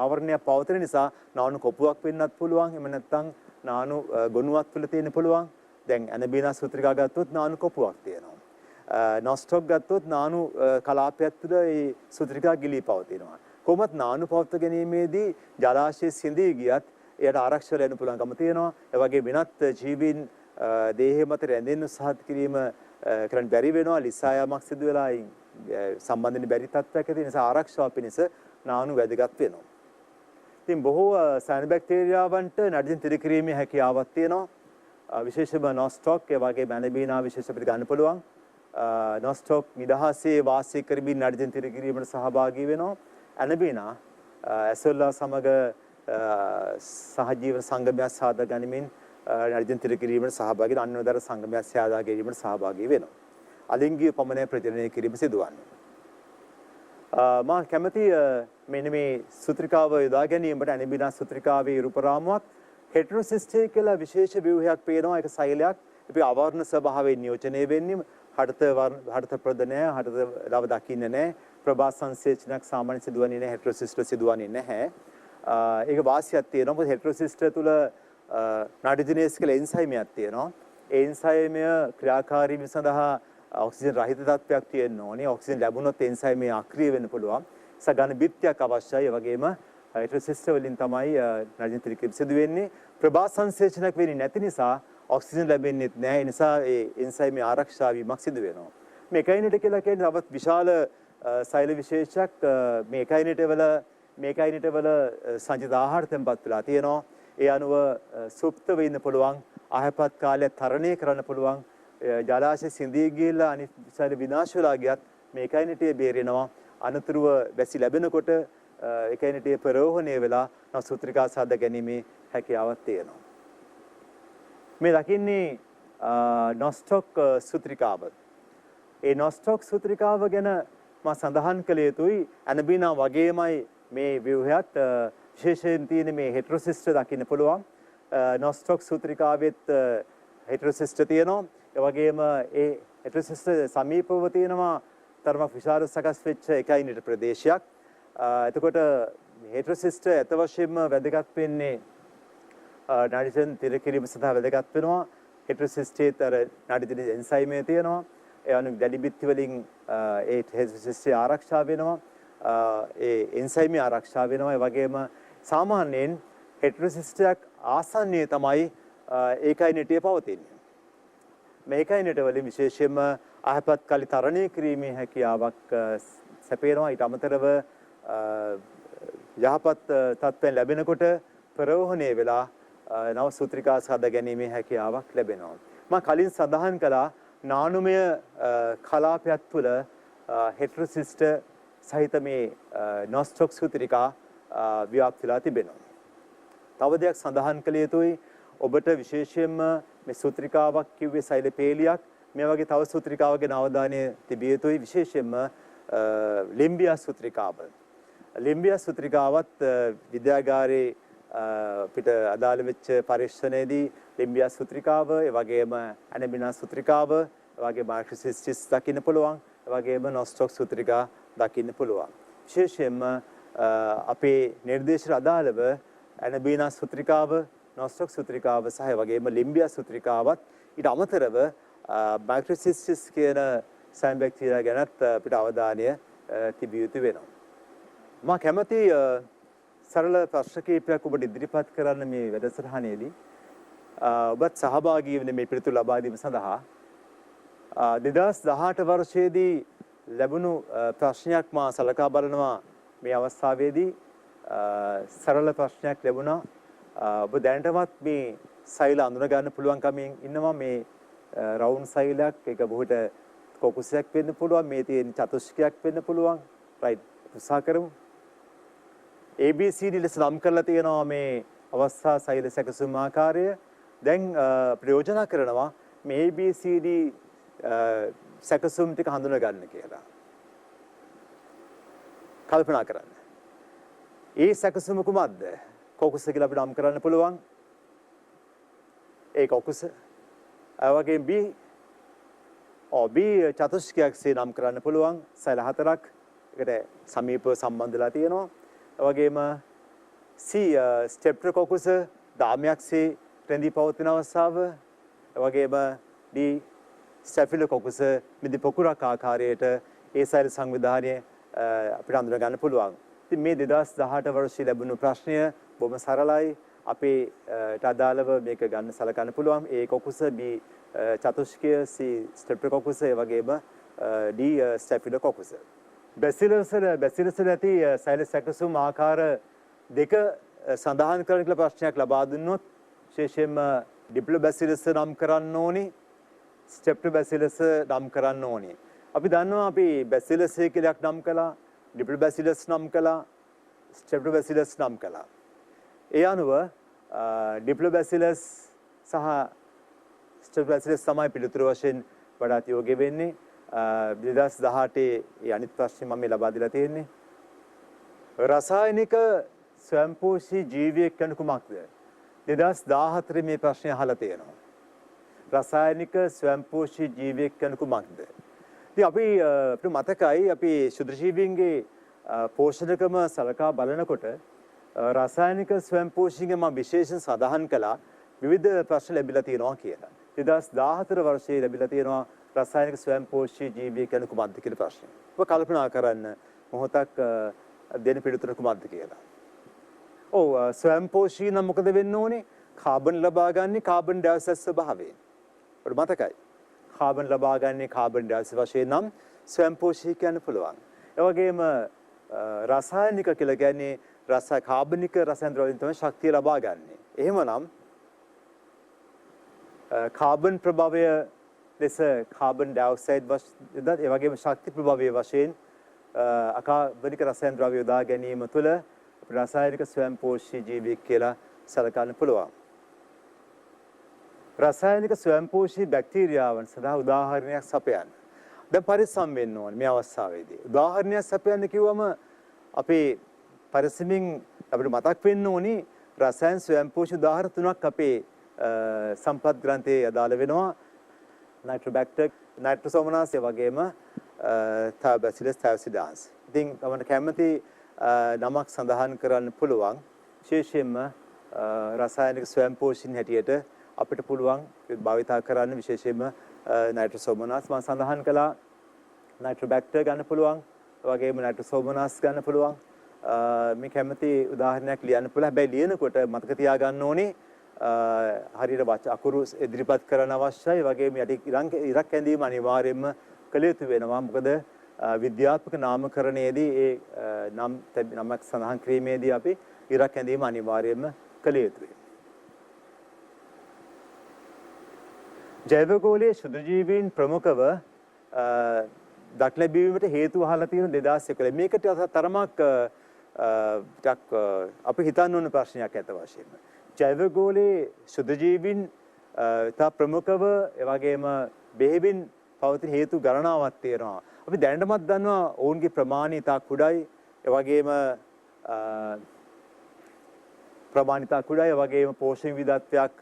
ආවරණයක් පවතින නිසා නානු කොපුවක් වෙන්නත් පුළුවන්. එහෙම නැත්නම් නානු ගොනුවක් තුල තියෙන්න පුළුවන්. දැන් ඇනබීනා සූත්‍රිකා ගත්තොත් නානු කොපුවක් තියෙනවා. නොස්ටොක් ගත්තොත් නානු කලාපයක් තුළ ඒ සූත්‍රිකා ගිලී පවතිනවා. කොහොමත් නානු පවත්ව ගැනීමේදී ජලාශය සිඳී ගියත් එයට ආරක්ෂා වෙන්න පුළුවන්කම තියෙනවා. ඒ වගේ වෙනත් ජීවීන් දේහය මත රැඳෙන්න උත්සාහ කිරීම කරන්න බැරි වෙනවා. ලිස්සා යාමක් සිදු වෙලා සම්බන්ධින බැරි තත්ත්වයක් ඇති නිසා ආරක්ෂාව පිණිස නානු වැදගත් වෙනවා. ඉතින් බොහෝ සයනොබැක්ටීරියාවන්ට නඩින් තිර කිරීමේ හැකියාවක් තියෙනවා. විශේෂයෙන්ම නොස්ටොක් ඒ වගේ මැනබීනා විශේෂ අපිට ගන්න පුළුවන්. නොස්ටොක් නිදහසේ වාසය කරමින් නඩින් තිර කිරීමට සහභාගී වෙනවා. ඇනබීනා ඇසොල්ලා සමග සහජීවන සංගමයක් සාදා ගැනීමෙන් නඩජන් තිර කිරීමට සහභාගී වෙන අන්‍යෝදර සංගමයක් සාදා ගැනීමට සහභාගී වෙනවා. අලිංගික පමණයි ප්‍රජනනය කිරීම සිදුවන්නේ. මා කැමති මෙන්න මේ සූත්‍රිකාව යොදා ගැනීමට ඇනිබිනා සූත්‍රිකාවේ රූපරාමුවක් හෙටරොසිස්ටේ කියලා විශේෂ ව්‍යුහයක් පේනවා. ඒක සෛලයක් අපි අවර්ණ ස්වභාවයෙන් නියෝජනය වෙන්නේ හඩත ප්‍රදනය හඩත ලව දකින්න නැහැ. ප්‍රභා සංසේචනයක් සාමාන්‍ය සිදුවන්නේ නැහැ. හෙටරොසිස්ටර් සිදුවන්නේ නැහැ. ඒක වාසියක් තියෙනවා. මොකද හෙටරොසිස්ටර් තුල නාඩිජිනේස් කියලා එන්සයිමයක් තියෙනවා. ඒ එන්සයිමය ක්‍රියාකාරීත්වය සඳහා ඔක්සිජන් රහිත තත්ත්වයක් තියෙන්න ඕනේ. ඔක්සිජන් ලැබුණොත් එන්සයිමය අක්‍රිය වෙන්න පුළුවන්. සගන බිත්තියක් අවශ්‍යයි. ඒ වගේම හෙටරොසිස්ටර් වලින් තමයි නාඩිජන් ත්‍රිකීප සිදු වෙන්නේ. ප්‍රභා සංසේචනයක් වෙන්නේ නැති නිසා ඔක්සිජන් ලැබෙන්නේ නැහැ. ඒ නිසා ඒ එන්සයිමය ආරක්ෂා වීමක් සිදු වෙනවා. මේ එකයිනෙට කියලා කියන්නේ තවත් විශාල සෛල විශේෂයක්. මේ එකයිනෙට වල සංජිත ආහාර තැන්පත් වෙලා තියෙනවා. ඒ අනුව සුප්තව ඉන්න පුළුවන්. ආහපත් කාලය තරණය කරන්න පුළුවන්. ජලාශය සිඳී ගිහිල්ලා අනිත් සෛල විනාශ වෙලා ගියත් මේ එකයිනෙටේ බේරෙනවා. අනතුරුව වැසි ලැබෙනකොට එකයිනෙටේ ප්‍රරෝහණය වෙලා නසූත්‍රිකා සාද ගැනීමේ හැකියාවක් තියෙනවා. මේ දකින්නේ නොස්ටොක් සූත්‍රිකාව. ඒ නොස්ටොක් සූත්‍රිකාව ගැන මා සඳහන් කළ යුතුයි. ඇනබිනා වගේමයි මේ ව්‍යුහයත් විශේෂයෙන් තියෙන මේ හෙටරොසිස්ටර් දකින්න පුළුවන්. නොස්ටොක් සූත්‍රිකාවෙත් හෙටරොසිස්ටර් තියෙනවා. ඒ වගේම ඒ හෙටරොසිස්ටර් සමීපව තියෙනවා තරමක් විශාල සකස් වෙච්ච එකයිනෙට ප්‍රදේශයක්. එතකොට හෙටරොසිස්ටර් අත වශයෙන්ම වැදගත් වෙන්නේ නාඩිජන් තිර කිරීම සඳහා වැදගත් වෙනවා. හෙටරොසිස්ටේත් අර නාඩිජන් එන්සයිමය තියෙනවා. ඒ අනුව දැඩි බිත්ති වලින් ඒ හෙටරොසිස්ටේ ආරක්ෂා වෙනවා. ඒ එන්සයිමය ආරක්ෂා වෙනවා. ඒ වගේම සාමාන්‍යයෙන් හෙටරොසිස්ටයක් ආසන්නයේ තමයි ඒකයිනෙටේ පවතින්නේ. මේ ඒකයිනෙට වලින් විශේෂයෙන්ම ආහපත් කලි තරණය කිරීමේ හැකියාවක් සැපේනවා. ඊට අමතරව යහපත් තත්ත්වයන් ලැබෙනකොට ප්‍රරෝහණය වෙලා නව සූත්‍රිකා සාද ගැනීමේ හැකියාවක් ලැබෙනවා. මම කලින් සඳහන් කළා නානුමය කලාපයක් තුළ හෙටරොසිස්ටර් සහිත මේ නොස්ටොක් සූත්‍රිකා ව්‍යාප්ත වෙලා තිබෙනවා. තව දෙයක් සඳහන් කළ යුතුයි. ඔබට විශේෂයෙන්ම මේ සූත්‍රිකාවක් කිව්වේ සෛල පේලියක්. මේ වගේ තව සූත්‍රිකාවක් ගැන අවධානය තිබිය යුතුයි. විශේෂයෙන්ම ලිම්බියා සූත්‍රිකාව. ලිම්බියා සූත්‍රිකාවත් විද්‍යාගාරයේ පිට අදාළ වෙච්ච පරීක්ෂණයේදී ලිම්බියා සූත්‍රිකාව, ඒ වගේම ඇනබිනා සූත්‍රිකාව, ඒ වගේම මාක්‍රොසිස්ටිස් දකින්න පුළුවන්, ඒ වගේම නොස්ටොක් සූත්‍රිකා දකින්න පුළුවන්. විශේෂයෙන්ම අපේ නිර්දේශයට අදාළව ඇනබිනා සූත්‍රිකාව, නොස්ටොක් සූත්‍රිකාව සහ ඒ වගේම ලිම්බියා සූත්‍රිකාවත් ඊට අමතරව මාක්‍රොසිස්ටිස් කියන සෑම බැක්ටීරියා ගැනත් අපිට අවධානය තිබිය යුතු වෙනවා. මම කැමති සරල ප්‍රශ්න කිහිපයක් ඔබට ඉදිරිපත් කරන්න මේ වැඩසටහනේදී. ඔබත් සහභාගී වෙන මේ පිළිතුරු ලබා දීම සඳහා 2018 වර්ෂයේදී ලැබුණු ප්‍රශ්නයක් මා සලකා බලනවා. මේ අවස්ථාවේදී සරල ප්‍රශ්නයක් ලැබුණා. ඔබ දැනටමත් මේ සෛල අඳුන ගන්න පුළුවන්කමින් ඉන්නවා. මේ රවුන්ඩ් සෛලයක්, ඒක බොහෝට කොකුසයක් වෙන්න පුළුවන්, මේ තියෙන චතුෂ්කයක් වෙන්න පුළුවන්. රයිට්, උත්සාහ කරමු. ABCD ලෙස නම් කරලා තියෙනවා මේ අවස්ථා සෛල සැකසුම් ආකාරය. දැන් ප්‍රයෝජන කරනවා මේ ABCD සැකසුම් ටික හඳුනා ගන්න කියලා. කල්පනා කරන්න. ඒ සැකසුම කුමක්ද? කොකුස කියලා අපිට නම් කරන්න පුළුවන්. ඒ කොකුස. ඒ වගේම B චතුෂ්කයක්සේ නම් කරන්න පුළුවන්. සෛල හතරක් එකට සමීපව සම්බන්ධලා තියෙනවා. ඒ වගේම C ස්ටෙප්ටොකොකස් දාමයක්සේ රැඳී පවතින අවස්ථාව. ඒ වගේම D ස්ටැෆිලොකොකස් මිදි පොකුරක් ආකාරයට ඒ සෛල සංවිධානය අපිට අඳුන ගන්න පුළුවන්. ඉතින් මේ 2018 වර්ෂයේ ලැබුණු ප්‍රශ්නය බොහොම සරලයි. අපේ අදාළව මේක ගන්න සලකන්න පුළුවන්. A කොකුස, B චතුෂ්කය, C ස්ටෙප්ටොකොකස්, ඒ වගේම D ස්ටැෆිලොකොකස්. බැසිලස් ඇති සෛල සැකසුම් ආකාර දෙක සඳහන් කරන කියලා ප්‍රශ්නයක් ලබා දුන්නොත් විශේෂයෙන්ම ඩිප්ලොබැසිලස් නම් කරන්න ඕනි, ස්ටෙප්ටොබැසිලස් නම් කරන්න ඕනි. අපි දන්නවා අපි බැසිලස් කියලා නම් කළා, ඩිප්ලොබැසිලස් නම් කළා, ස්ටෙප්ටොබැසිලස් නම් කළා. ඒ අනුව ඩිප්ලොබැසිලස් සහ ස්ටෙබ්ලැසිලස් තමයි පිළිතුරු වශයෙන් වඩාත් යෝග්‍ය වෙන්නේ. 2018 අනිත් ප්‍රශ්නේ මම ලබා දීලා තියෙන්නේ. රසායනික ස්වයංපෝෂී ජීවියෙක් කියන්නේ කුමක්ද? 2014 මේ ප්‍රශ්නේ අහලා තියෙනවා. රසායනික ස්වයංපෝෂී ජීවියෙක් කියන්නේ කුමක්ද? ඉතින් අපිට මතකයි අපි ශුද්‍රජීවීන්ගේ පෝෂණකම සලකා බලනකොට රසායනික ස්වයංපෝෂීන්ගේ මම විශේෂයෙන් සඳහන් කළා විවිධ ප්‍රශ්න ලැබිලා තියෙනවා කියලා. 2014 වර්ෂයේ ලැබිලා තියෙනවා රසායනික ස්වයංපෝෂී ජීවියෙක් කියන්නේ කුමක්ද කියලා ප්‍රශ්නේ. ඔබ කල්පනා කරන්න මොහොතක් දෙන පිළිතුර කුමක්ද කියලා. ඔව් ස්වයංපෝෂී නම් මොකද වෙන්න ඕනේ? කාබන් ලබා ගන්න කාබන් ඩයොක්සයිඩ් ස්වභාවයෙන්. ඔබට මතකයි. කාබන් ලබා ගන්න කාබන් ඩයොක්සයිඩ් වශයෙන් නම් ස්වයංපෝෂී කියන්න පුළුවන්. ඒ වගේම රසායනික කියලා කියන්නේ කාබනික රසායන ද්‍රව්‍යයෙන් තමයි ශක්තිය ලබා ගන්න. එහෙමනම් කාබන් ප්‍රභවය ලෙස කාබන් ඩයොක්සයිඩ් ඒ වගේම ශක්ති ප්‍රභවය වශයෙන් අකාබනික රසායන ද්‍රව්‍ය යොදා ගැනීම තුළ රසායනික ස්වයංපෝෂී ජීවියෙක් කියලා සැලකන්න පුළුවන්. රසායනික ස්වයංපෝෂී බැක්ටීරියාවන් සඳහා උදාහරණයක් සපයන්න. දැන් පරිස්සම් වෙන්න ඕනේ මේ අවස්ථාවේදී. උදාහරණයක් සපයන්න කිව්වම අපේ පරිස්සමින් අපිට මතක් වෙන්න ඕනේ රසායන ස්වයංපෝෂී උදාහරණ තුනක් අපේ සම්පත් ග්‍රන්ථයේ අදාළ වෙනවා. නයිට්‍රෝබැක්ටර්, නයිට්‍රෝසෝමනාස් වගේම තාබැසිලස් තාවසිඩාන්ස්. ඉතින් අපිට කැමති නමක් සඳහන් කරන්න පුළුවන්. විශේෂයෙන්ම රසායනික ස්වයංපෝෂීන් හැටියට අපිට පුළුවන් භාවිතා කරන්න විශේෂයෙන්ම නයිට්‍රෝසෝමනාස් මම සඳහන් කළා. නයිට්‍රෝබැක්ටර් ගන්න පුළුවන්. ඒ වගේම නයිට්‍රෝසෝමනාස් ගන්න පුළුවන්. මේ කැමති උදාහරණයක් ලියන්න පුළුවන්. හැබැයි ලියනකොට මතක තියාගන්න ඕනේ හරියට අකුරු ඉදිරිපත් කරන්න අවශ්‍යයි. ඒ වගේම යටි ඉරක් ඇඳීම අනිවාර්යයෙන්ම කළ යුතු වෙනවා. මොකද විද්‍යාත්මක නාමකරණයේදී ඒ නමක් සඳහන් කිරීමේදී අපි ඉරක් ඇඳීම අනිවාර්යයෙන්ම කළ යුතුයි. ජෛවගෝලීය ශුද්ධජීවීන් ප්‍රමුඛව දක්න ලැබීමට හේතු අහලා තියෙන 2011. මේකට තරමක් අපි හිතන්න ඕන ප්‍රශ්නයක් ඇත්ත වශයෙන්ම. ජෛවගෝලීය ශුද්ධජීවීන් තා ප්‍රමුඛව ඒ වගේම බෙහෙවින් පවතින හේතු ගණනාවක් තියෙනවා. අපි දැනටමත් දන්නවා ඔවුන්ගේ ප්‍රමාණය ඉතා කුඩායි. ඒ වගේම පෝෂණ විවිධත්වයක්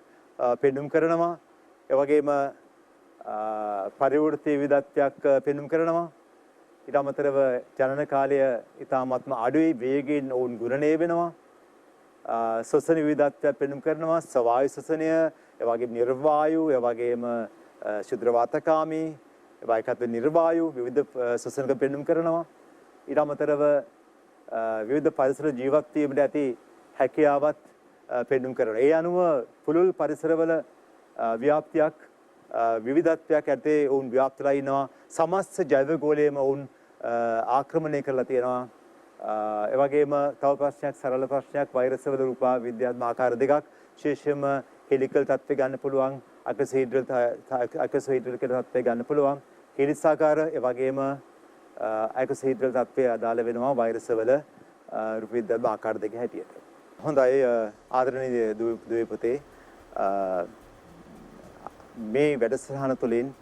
පෙන්눔 කරනවා. ඒ වගේම පරිවෘත්ති විවිධත්වයක් පෙන්눔 කරනවා. ඊට අමතරව ජනන කාලය ඉතාමත්ම අඩුයි. වේගයෙන් ඔවුන් ගුණණය වෙනවා. ශ්වසන විවිධත්වයක් පෙන්눔 කරනවා. ස්වායු ශ්වසනය, ඒ වගේම නිර්වායු, ඒ වගේම ශුද්ධ වාතකාමී, වායකත්ව නිර්වායු විවිධ ශ්වසනක පෙන්눔 කරනවා. ඊට අමතරව විවිධ පරිසර ජීවත් වීමට ඇති හැකියාවත් පෙන්눔 කරනවා. ඒ අනුව පුළුල් පරිසරවල ව්‍යාප්තියක් විවිධත්වයක් ඇත්තේ ඔවුන් ව්‍යාප්තලා ඉනවා. සමස්ත ජෛවගෝලයේම ඔවුන් ආක්‍රමණය කරලා තියෙනවා. ඒ වගේම තව ප්‍රශ්නයක්, සරල ප්‍රශ්නයක්, වෛරසවල රූපා විද්‍යාත්මක ආකාර දෙකක් විශේෂයෙන්ම හෙලිකල් තත්ත්වය ගන්න පුළුවන්, අකසහීඩ්‍රල් කියලා තත්ත්වය ගන්න පුළුවන්. හෙලිසාකාර ඒ වගේම අකසහීඩ්‍රල් තත්ත්වය අදාළ වෙනවා වෛරසවල රූප විද්‍යාත්මක ආකාර දෙක හැටියට. හොඳයි ආදරණීය දුවේ පුතේ, මේ වැඩසටහන තුළින්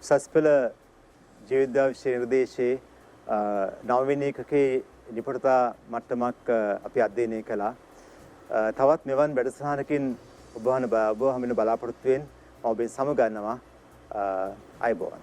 සස්පෙළ ජීවවිද්‍යා විෂය නිර්දේශයේ නවවෙනි එකකේ නිපුණතා මට්ටමක් අපි අධ්‍යයනය කළා. තවත් මෙවන් වැඩසටහනකින් ඔබ හමින බලාපොරොත්තු වෙන ඔබෙන් සමගන්නවා. අයබෝවන්.